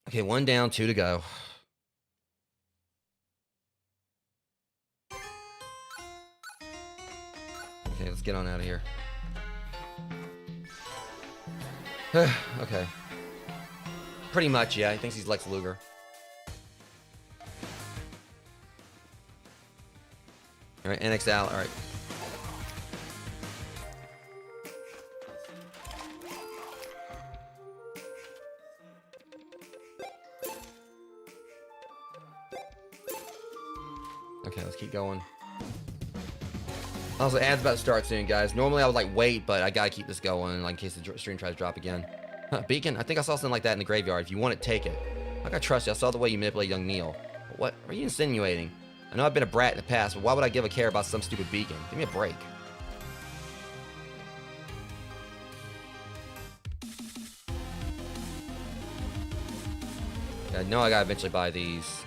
Okay, 1 down, 2 to go. Okay, let's get on out of here. Okay. Pretty much, yeah. He thinks he's Lex Luger. Alright, NX Al. Alright. Okay, let's keep going. Also, ad's about to start soon, guys. Normally I would like wait, but I gotta keep this going, like in case the stream tries to drop again. Huh, Beacon? I think I saw something like that in the graveyard. If you want it, take it. Like I trust you. I saw the way you manipulate young Neil. What are you insinuating? I know I've been a brat in the past, but why would I give a care about some stupid beacon? Give me a break. Yeah, I know I gotta eventually buy these.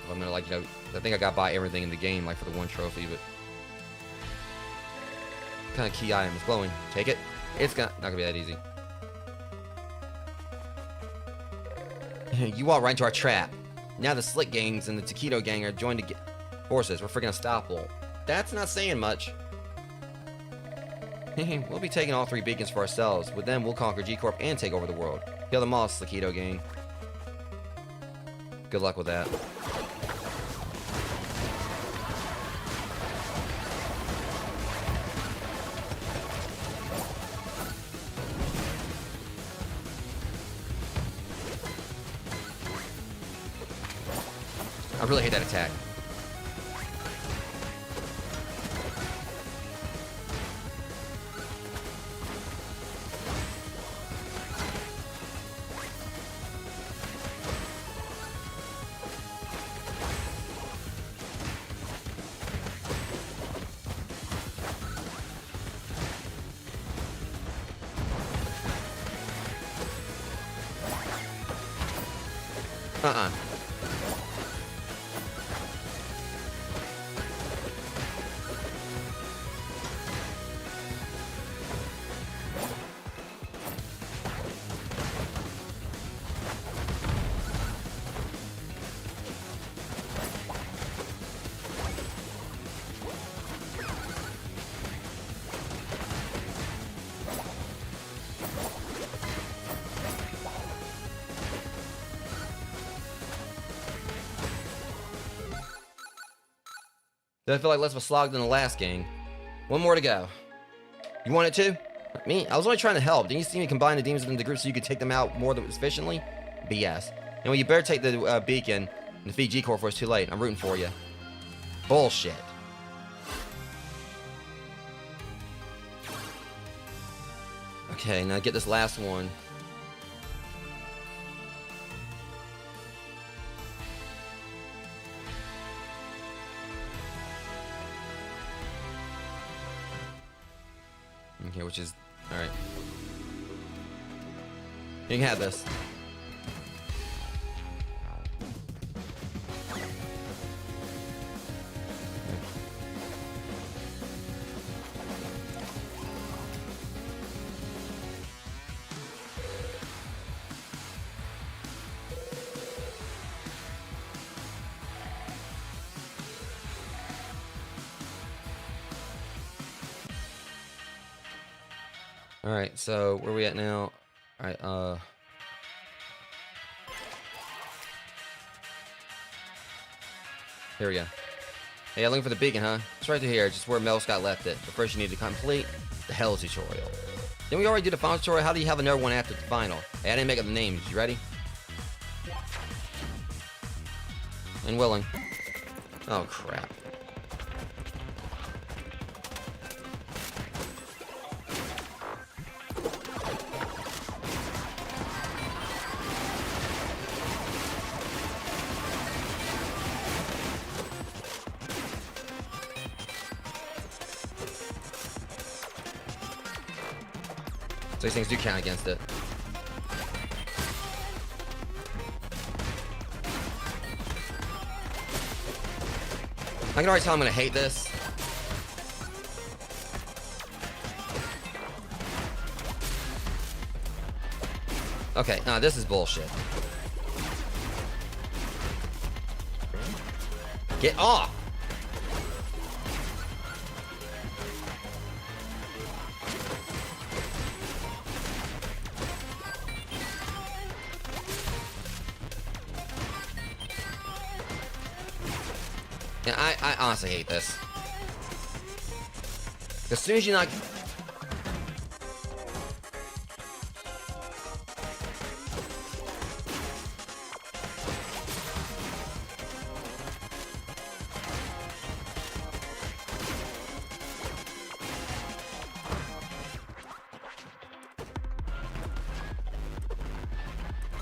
I'm gonna, like, you know, I think I gotta buy everything in the game, like, for the one trophy, but... What kind of key item is glowing? Take it. It's not gonna be that easy. You walk right into our trap. Now the Slick gangs and the Taquito gang are joined to get forces. We're freaking unstoppable. That's not saying much. We'll be taking all 3 beacons for ourselves. With them, we'll conquer G-Corp and take over the world. Kill them all, Taquito gang. Good luck with that. I really hate that attack. Uh-uh. Did I feel like less of a slog than the last game? 1 more to go. You want it too? Me? I was only trying to help. Didn't you see me combine the demons into the group so you could take them out more efficiently? BS. And well, you better take the beacon and defeat G-Corp before it's too late. I'm rooting for you. Bullshit. Okay, now get this last one. Okay, which is... Alright. You can have this. Alright, so where are we at now? Alright, Here we go. Hey, I'm looking for the beacon, huh? It's right through here, just where Mel Scott left it. But first you need to complete the Hell tutorial. Then we already did the final tutorial. How do you have another one after the final? Hey, I didn't make up the names. You ready? And willing. Oh, crap. So these things do count against it. I can already tell I'm gonna hate this. Okay, nah, this is bullshit. Get off! Yeah, I honestly hate this. As soon as you knock...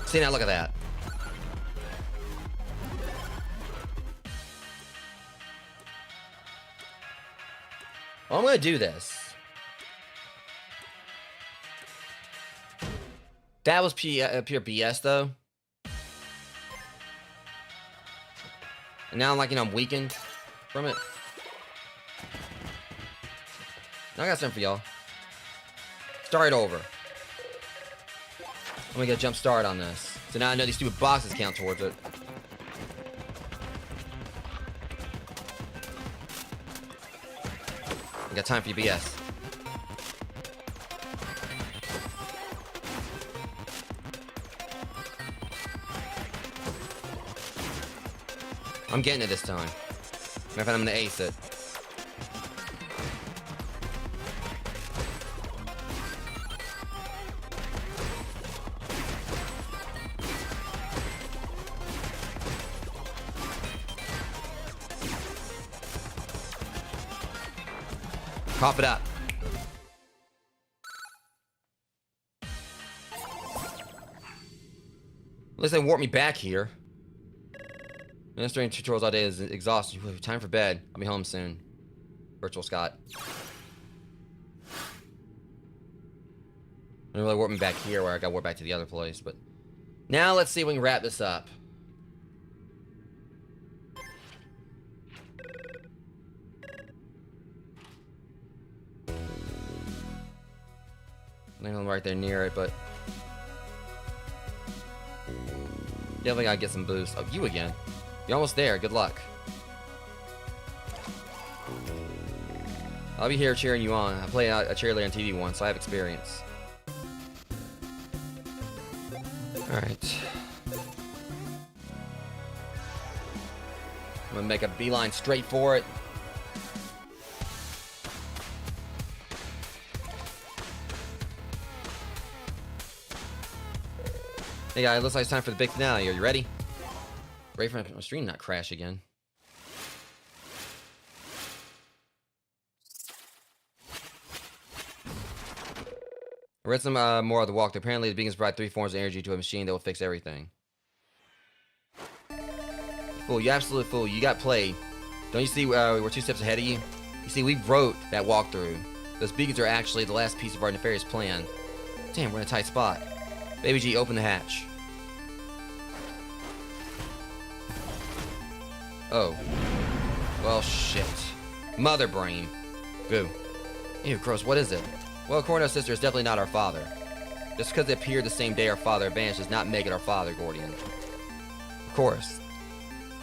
See, now look at that. Well, I'm gonna do this. That was pure BS, though. And now I'm like, I'm weakened from it. Now I got something for y'all. Start over. I'm gonna get a jump start on this. So now I know these stupid boxes count towards it. Got time for your BS. I'm getting it this time. Matter of fact, I'm gonna ace it. Cough it up. At least they warped me back here. Administering tutorials all day is exhausting. Time for bed. I'll be home soon. Virtual Scott. They really warped me back here where I got warped back to the other place, but now let's see if we can wrap this up. I think I'm right there near it, but definitely gotta get some boost. Oh, you again. You're almost there. Good luck. I'll be here cheering you on. I played a cheerleader on TV once, so I have experience. Alright. I'm gonna make a beeline straight for it. Hey guys, looks like it's time for the big finale. Are you ready? Ready for my stream not crash again. I read some more of the walkthrough. Apparently, the beacons provide 3 forms of energy to a machine that will fix everything. Fool, you absolute fool. You got played. Don't you see we're 2 steps ahead of you? You see, we wrote that walkthrough. Those beacons are actually the last piece of our nefarious plan. Damn, we're in a tight spot. Baby G, open the hatch. Oh. Well, shit. Mother brain. Goo. Ew, gross, what is it? Well, according to our sister, it's definitely not our father. Just because they appeared the same day our father vanished does not make it our father, Gordian. Of course.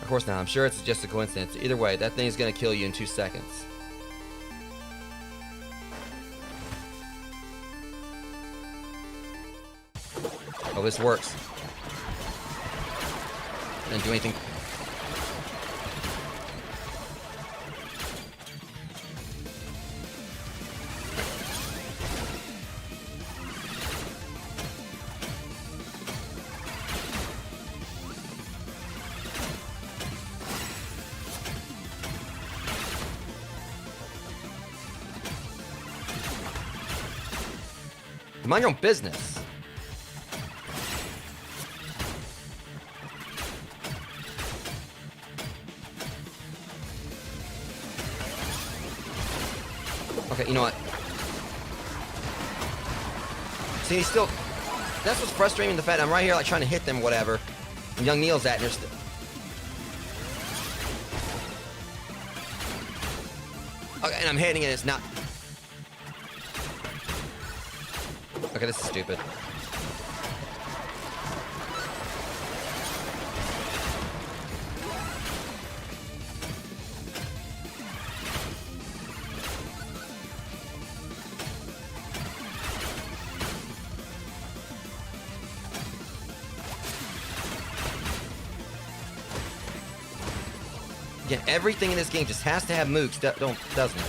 Of course not. I'm sure it's just a coincidence. Either way, that thing is gonna kill you in 2 seconds. Oh, this works. Didn't do anything. Mind your own business. Okay, you know what? See, he's still... That's what's frustrating, the fact I'm right here, like, trying to hit them, whatever. And young Neil's at, and they're still... Okay, and I'm hitting it, it's not... Okay, this is stupid. Again, everything in this game just has to have mooks, doesn't it?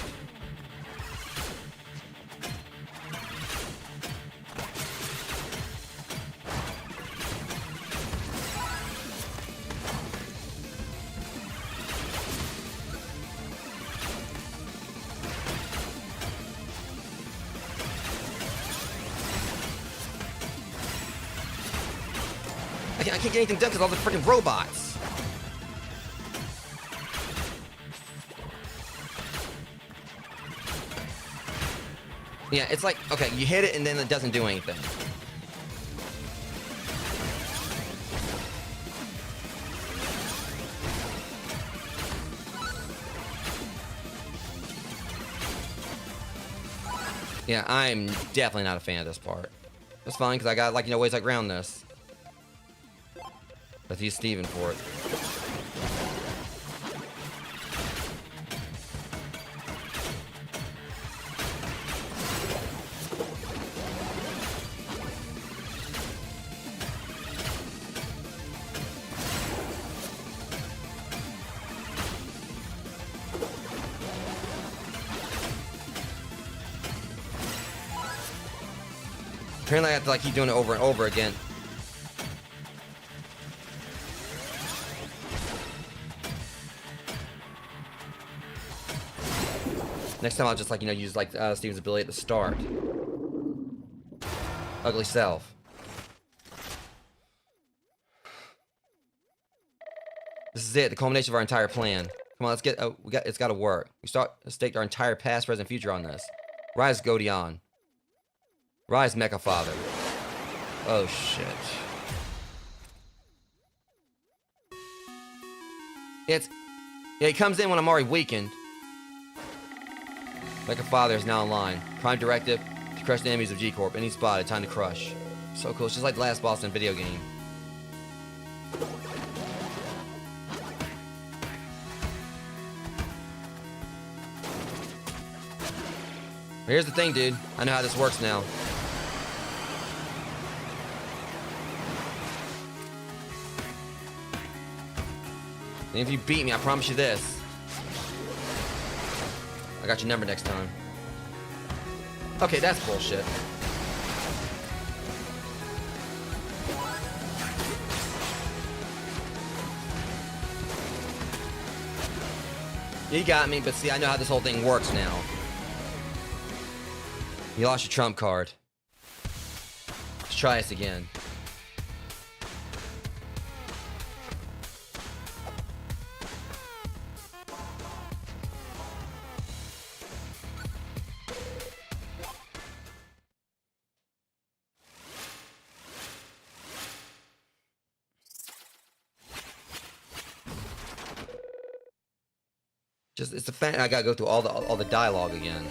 I can't get anything done because all the freaking robots. Yeah, it's like, okay, you hit it and then it doesn't do anything. Yeah, I'm definitely not a fan of this part. That's fine, because I got, like, you know, ways like around this. Let's use Steven for it. Apparently I have to like keep doing it over and over again. Next time I'll just like, you know, use like Steven's ability at the start. Ugly self. This is it, the culmination of our entire plan. Come on, let's get, it's gotta work. Let's stake our entire past, present, future on this. Rise Godion. Rise Mecha Father. Oh shit. Yeah, he comes in when I'm already weakened. Mecha Father is now online. Prime directive to crush the enemies of G-Corp. Any spotted, time to crush. So cool, it's just like the last boss in a video game. But here's the thing, dude. I know how this works now. And if you beat me, I promise you this. I got your number next time. Okay, that's bullshit. You got me, but see, I know how this whole thing works now. You lost your trump card. Let's try this again. It's the fact I gotta go through all the dialogue again.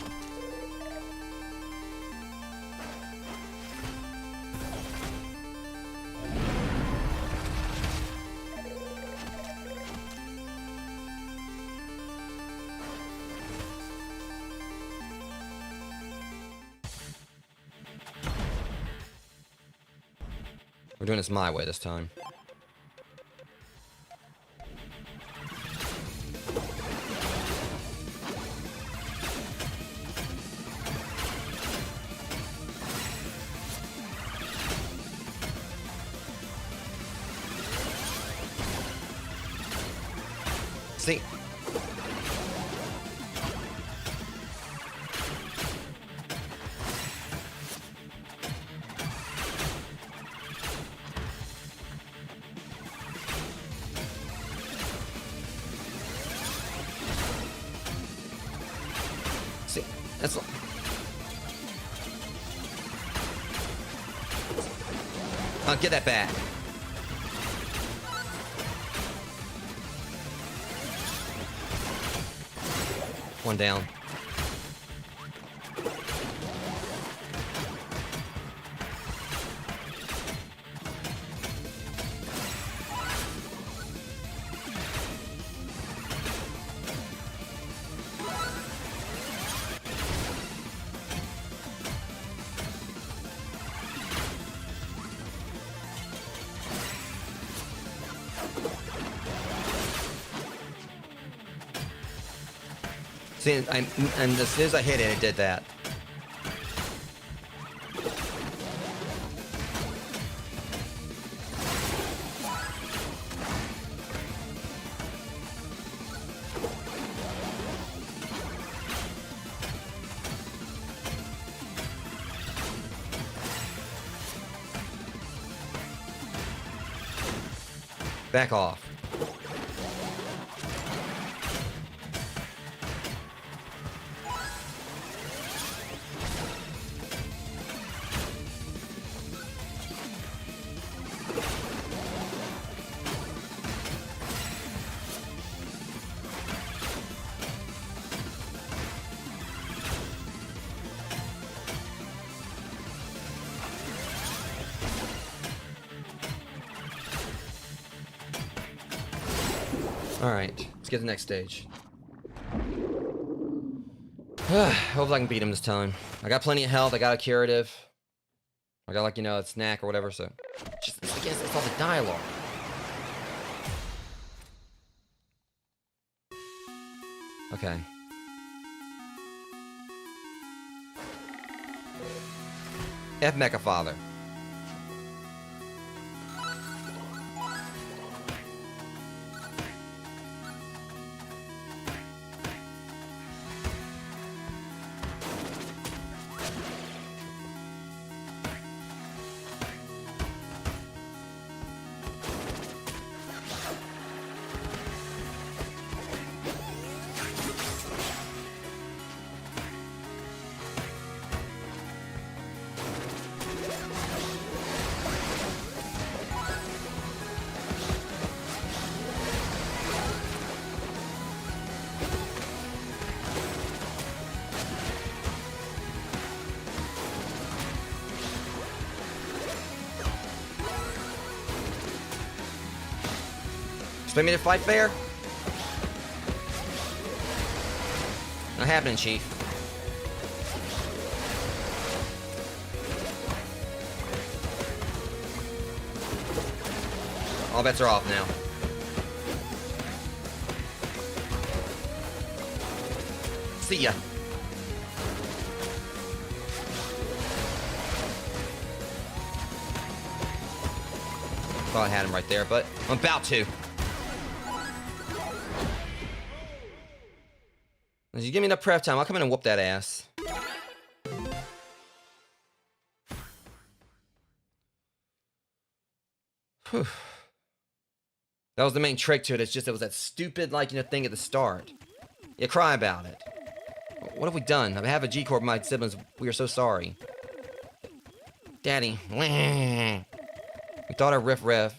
We're doing this my way this time. See? That's... get that back. One down. See, and as soon as I hit it did that. Back off. Alright, let's get to the next stage. Hope I can beat him this time. I got plenty of health, I got a curative. I got, like, you know, a snack or whatever, so... it's all the dialogue. Okay. F Mecha Father. Expect me to fight fair? Not happening, Chief. All bets are off now. See ya. Thought I had him right there, but I'm about to. If you give me enough prep time, I'll come in and whoop that ass. Whew. That was the main trick to it. It's just it was that stupid, like, you know, thing at the start. You cry about it. What have we done? I have a G-Corp with my siblings. We are so sorry. Daddy. We thought our riff-raff.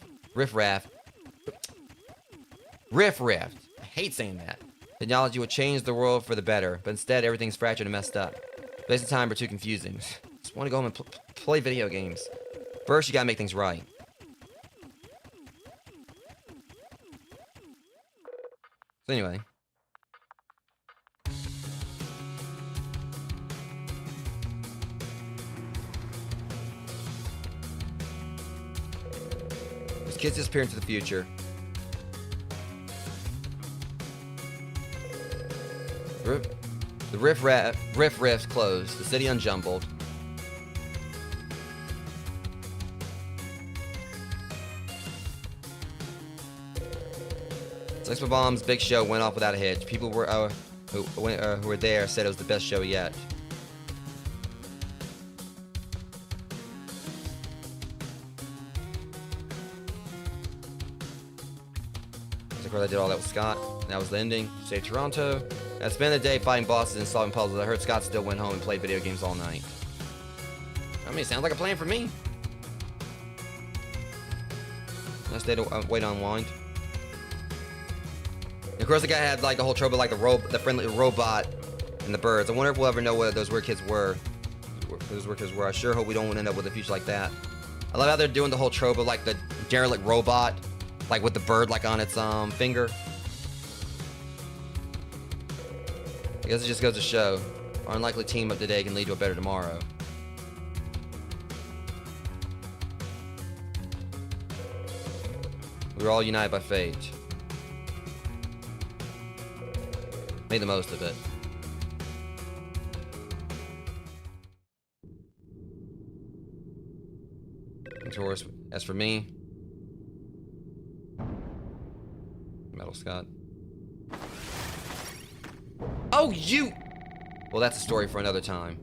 I hate saying that. Technology would change the world for the better, but instead everything's fractured and messed up. Space and time are too confusing. Just want to go home and play video games. First, you gotta make things right. So anyway. These kids disappear into the future. The riff's closed. The city unjumbled. Expo Bomb's big show went off without a hitch. People were who were there said it was the best show yet. Of course, I did all that with Scott. That was the ending. Save Toronto. I spent the day fighting bosses and solving puzzles. I heard Scott still went home and played video games all night. I mean, sounds like a plan for me. Nice day to wait to unwind. And of course, the guy had like the whole trope of like the friendly robot and the birds. I wonder if we'll ever know what those weird kids were. I sure hope we don't end up with a future like that. I love how they're doing the whole trope of like the derelict robot, like with the bird like on its finger. I guess it just goes to show our unlikely team up today can lead to a better tomorrow. We were all united by fate. Made the most of it. Taurus. As for me, Metal Scott. Oh, you! Well, that's a story for another time.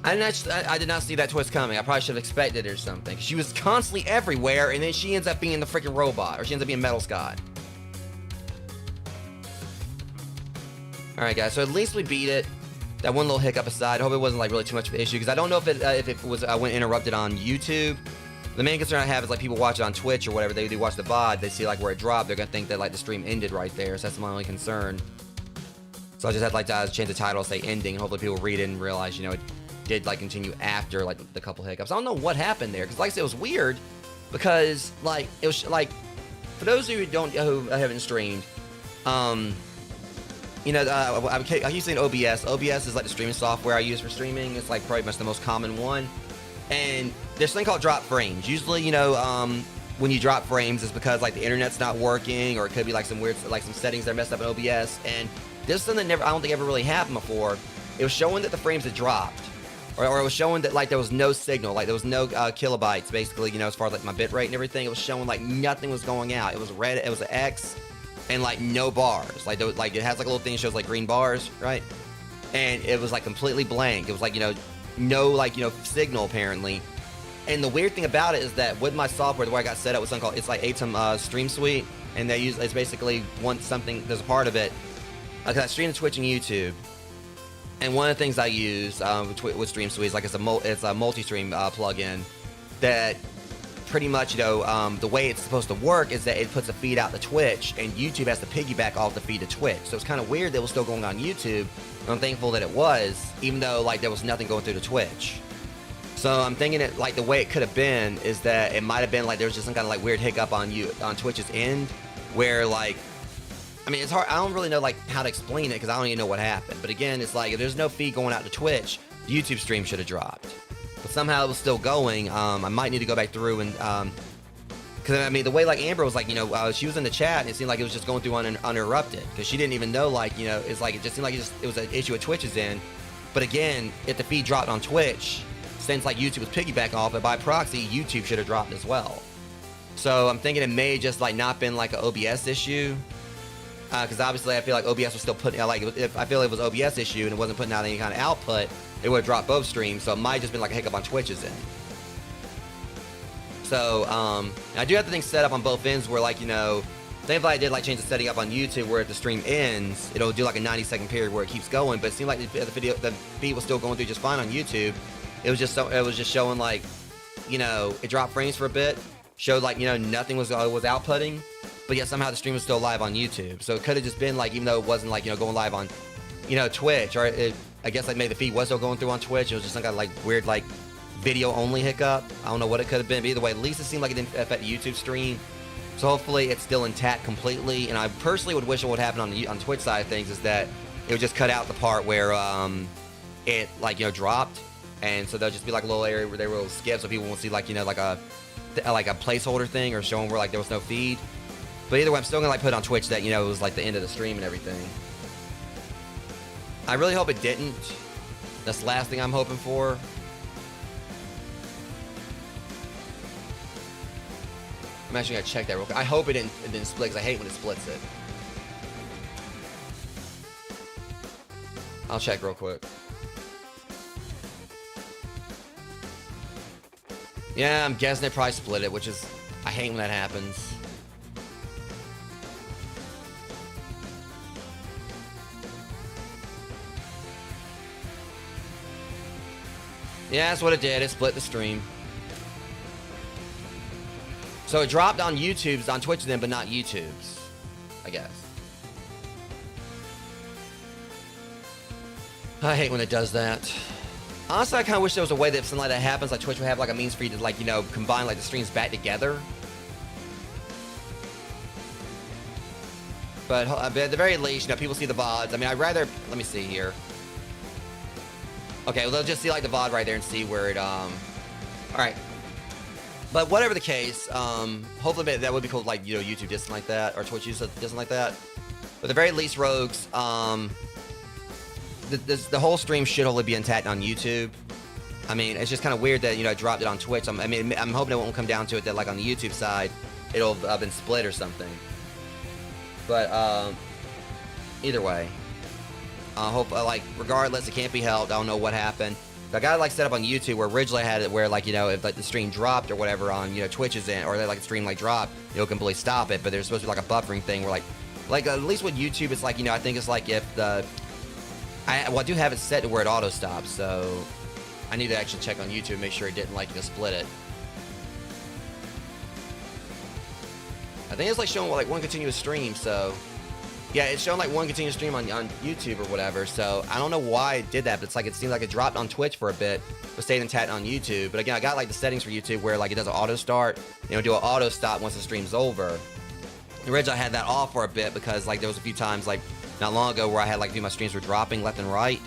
I did not see that twist coming. I probably should have expected it or something. She was constantly everywhere, and then she ends up being the freaking robot, or she ends up being Metal Scott. Alright, guys, so at least we beat it. That one little hiccup aside, I hope it wasn't like really too much of an issue, because I don't know if it was went interrupted on YouTube. The main concern I have is like people watch it on Twitch or whatever, they watch the VOD, they see like where it dropped, they're gonna think that like the stream ended right there, so that's my only concern. So I just had like to change the title, say ending, and hopefully people read it and realize, you know, it did like continue after like the couple hiccups. I don't know what happened there, because like I said, it was weird, because like it was like, for those of you who haven't streamed, you know, I keep saying OBS. OBS is like the streaming software I use for streaming. It's like probably much the most common one. And there's something called drop frames. Usually, you know, when you drop frames, it's because like the internet's not working, or it could be like some weird, like some settings that are messed up in OBS. And this is something that I don't think ever really happened before. It was showing that the frames had dropped, or it was showing that like there was no signal, like there was no kilobytes, basically, you know, as far as like my bit rate and everything. It was showing like nothing was going out. It was red. It was an X. And like no bars, like it has like a little thing that shows like green bars, right? And it was like completely blank. It was like, you know, no like, you know, signal apparently. And the weird thing about it is that with my software, the way I got set up with something called, it's like Atom Stream Suite, and they use, it's basically there's a part of it, because I stream to Twitch and YouTube, and one of the things I use with Stream Suite is like it's a multi-stream plugin that pretty much, you know, the way it's supposed to work is that it puts a feed out to Twitch, and YouTube has to piggyback off the feed to Twitch. So it's kind of weird that it was still going on YouTube, and I'm thankful that it was, even though like there was nothing going through to Twitch. So I'm thinking that like the way it could have been is that it might have been like there was just some kind of like weird hiccup on Twitch's end, where like, I mean, it's hard, I don't really know like how to explain it, because I don't even know what happened. But again, it's like if there's no feed going out to Twitch, the YouTube stream should have dropped. But somehow it was still going. I might need to go back through and, because I mean, the way like Amber was like, you know, she was in the chat, and it seemed like it was just going through uninterrupted, because she didn't even know, like, you know, it's like, it just seemed like it was an issue with Twitch's end. But again, if the feed dropped on Twitch, since like YouTube was piggybacking off it, by proxy, YouTube should have dropped as well. So I'm thinking it may just like not been like an OBS issue, because obviously I feel like OBS was still putting out, like, if I feel it was OBS issue and it wasn't putting out any kind of output, it would have dropped both streams. So it might just been like a hiccup on Twitch's end. So I do have the thing set up on both ends where, like, you know, thankfully I did like change the setting up on YouTube where if the stream ends, it'll do like a 90-second period where it keeps the it seemed like the feed was still going through just fine on YouTube. It was just showing like, you know, it dropped frames for a bit, showed like, you know, nothing was outputting, but yet somehow the stream was still live on YouTube. So it could have just been like, even though it wasn't like, you know, going live on, you know, Twitch, or I guess like maybe the feed was still going through on Twitch. It was just some kind of like weird like video only hiccup. I don't know what it could have been, but either way, at least it seemed like it didn't affect the YouTube stream. So hopefully it's still intact completely. And I personally would wish it would happen on the Twitch side of things, is that it would just cut out the part where it like, you know, dropped, and so there'll just be like a little area where they will skip, so people won't see like, you know, like a placeholder thing or showing where like there was no feed. But either way, I'm still gonna like put on Twitch that, you know, it was like the end of the stream and everything. I really hope it didn't. That's the last thing I'm hoping for. I'm actually gonna check that real quick. I hope it didn't split, because I hate when it splits it. I'll check real quick. Yeah, I'm guessing they probably split it, which is, I hate when that happens. Yeah, that's what it did. It split the stream. So it dropped on YouTube's, on Twitch then, but not YouTube's, I guess. I hate when it does that. Honestly, I kind of wish there was a way that if something like that happens, like Twitch would have like a means for you to like, you know, combine like the streams back together. But at the very least, you know, people see the VODs. I mean, I'd rather, let me see here. Okay, well, they'll just see like the VOD right there and see where it, all right. But whatever the case, hopefully that would be cool, like, you know, YouTube did something like that, or Twitch used something like that. But at the very least, Rogues, the whole stream should hopefully be intact on YouTube. I mean, it's just kind of weird that, you know, I dropped it on Twitch. I mean, I'm hoping it won't come down to it that, like, on the YouTube side, it'll have been split or something. But, either way, I hope, like, regardless, it can't be helped. I don't know what happened. I got it, like, set up on YouTube where originally I had it where, like, you know, if, like, the stream dropped or whatever on, you know, Twitch's end, or, like, the stream, like, dropped, it'll completely stop it. But there's supposed to be, like, a buffering thing where, like, at least with YouTube, it's like, you know, I think it's like if the... I do have it set to where it auto stops, so I need to actually check on YouTube and make sure it didn't, like, split it. I think it's like showing like one continuous stream, so yeah, it's showing like one continuous stream on YouTube or whatever. So I don't know why it did that, but it's like it seemed like it dropped on Twitch for a bit, but stayed intact on YouTube. But again, I got like the settings for YouTube where like it does an auto start, you know, do an auto stop once the stream's over. Originally, I had that off for a bit because like there was a few times like not long ago where I had like my streams were dropping left and right,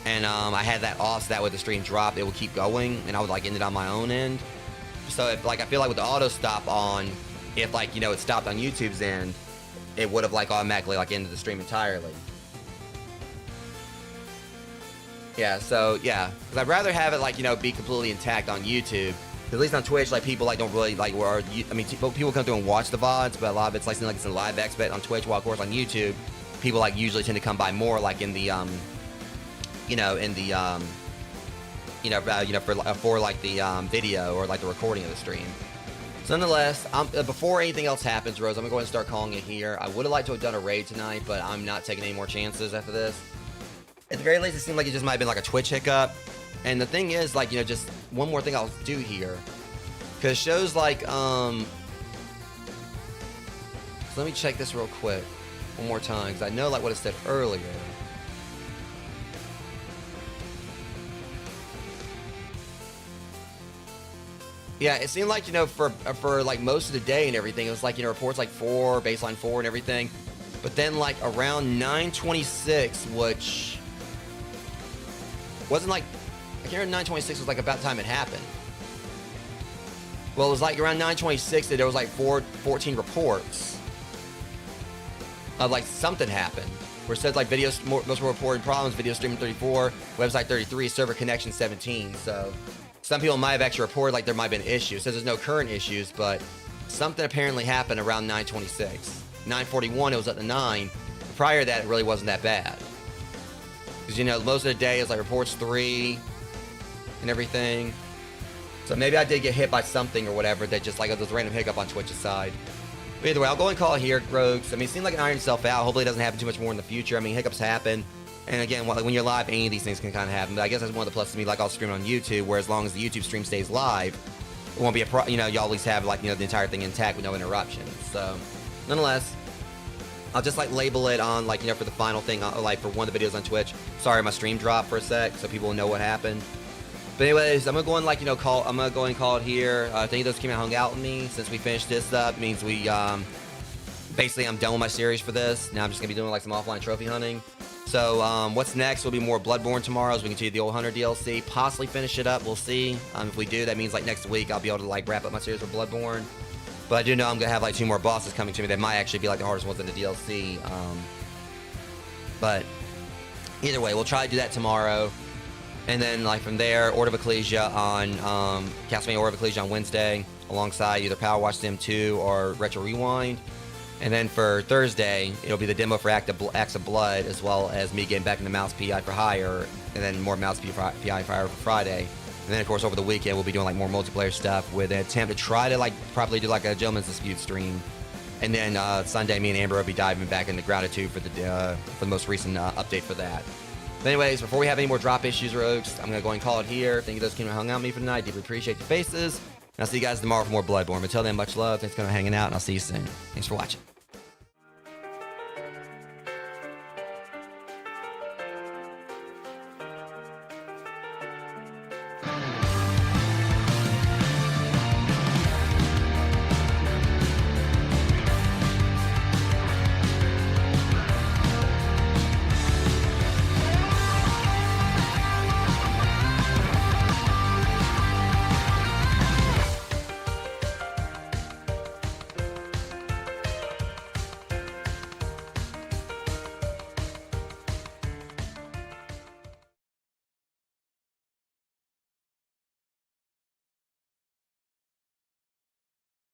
and I had that off so that way the stream dropped, it would keep going, and I would like end it on my own end. So if like I feel like with the auto stop on, if like, you know, it stopped on YouTube's end, it would have like automatically like ended the stream entirely. Yeah, so yeah, because I'd rather have it like, you know, be completely intact on YouTube. At least on Twitch, like people like don't really like, or I mean, people come through and watch the VODs, but a lot of it's like it's a live expert on Twitch. While of course on YouTube, people like usually tend to come by more like in the you know, in the for like the video or like the recording of the stream. So nonetheless, before anything else happens, Rose, I'm gonna go ahead and start calling it here. I would have liked to have done a raid tonight, but I'm not taking any more chances after this. At the very least, it seemed like it just might have been like a Twitch hiccup. And the thing is, like, you know, just one more thing I'll do here, because shows like so let me check this real quick one more time, because I know like what it said earlier. Yeah, it seemed like, you know, for like most of the day and everything, it was like, you know, reports like 4, baseline 4 and everything. But then like around 9:26, which wasn't like, I can't remember, 9:26 was like about the time it happened. Well, it was like around 9:26 that there was like 14 reports of like something happened. Where it says like videos, most reported problems, video streaming 34, website 33, server connection 17. So some people might have actually reported like there might have been issues. It says there's no current issues, but something apparently happened around 9:26. 9:41, it was at the 9. Prior to that, it really wasn't that bad. Because, you know, most of the day is like reports 3 and everything. So maybe I did get hit by something or whatever that just like a random hiccup on Twitch's side. But either way, I'll go and call it here, Rogues. I mean, it seemed like it ironed itself out. Hopefully it doesn't happen too much more in the future. I mean, hiccups happen. And again, when you're live, any of these things can kind of happen. But I guess that's one of the pluses to me, like I'll stream on YouTube, where as long as the YouTube stream stays live, it won't be a you know, y'all at least have like, you know, the entire thing intact with no interruptions. So nonetheless, I'll just like label it on like, you know, for the final thing, like for one of the videos on Twitch. Sorry, my stream dropped for a sec, so people will know what happened. But anyways, I'm gonna go and like, you know, I'm gonna go and call it here. Thank you those who came out and hung out with me. Since we finished this up, means we basically I'm done with my series for this. Now I'm just gonna be doing like some offline trophy hunting. So what's next will be more Bloodborne tomorrow as we continue the old Hunter DLC. Possibly finish it up, we'll see. If we do, that means like next week I'll be able to like wrap up my series with Bloodborne. But I do know I'm gonna have like 2 more bosses coming to me that might actually be like the hardest ones in the DLC. But either way, we'll try to do that tomorrow. And then like from there, Order of Ecclesia on Castlevania Order of Ecclesia on Wednesday, alongside either Power Wash Sim 2 or Retro Rewind. And then for Thursday, it'll be the demo for Acts of Blood, as well as me getting back into Mouse PI for Hire, and then more Mouse PI for Hire for Friday. And And then, of course, over the weekend, we'll be doing like more multiplayer stuff with an attempt to try to like probably do like a Gentleman's Dispute stream. And then Sunday, me and Amber will be diving back into Grounded 2 for the most recent update for that. But anyways, before we have any more drop issues, Rogues, I'm going to go and call it here. Thank you those who hung out with me for tonight. Deeply appreciate your faces. And I'll see you guys tomorrow for more Bloodborne. Until then, much love. Thanks for hanging out, and I'll see you soon. Thanks for watching.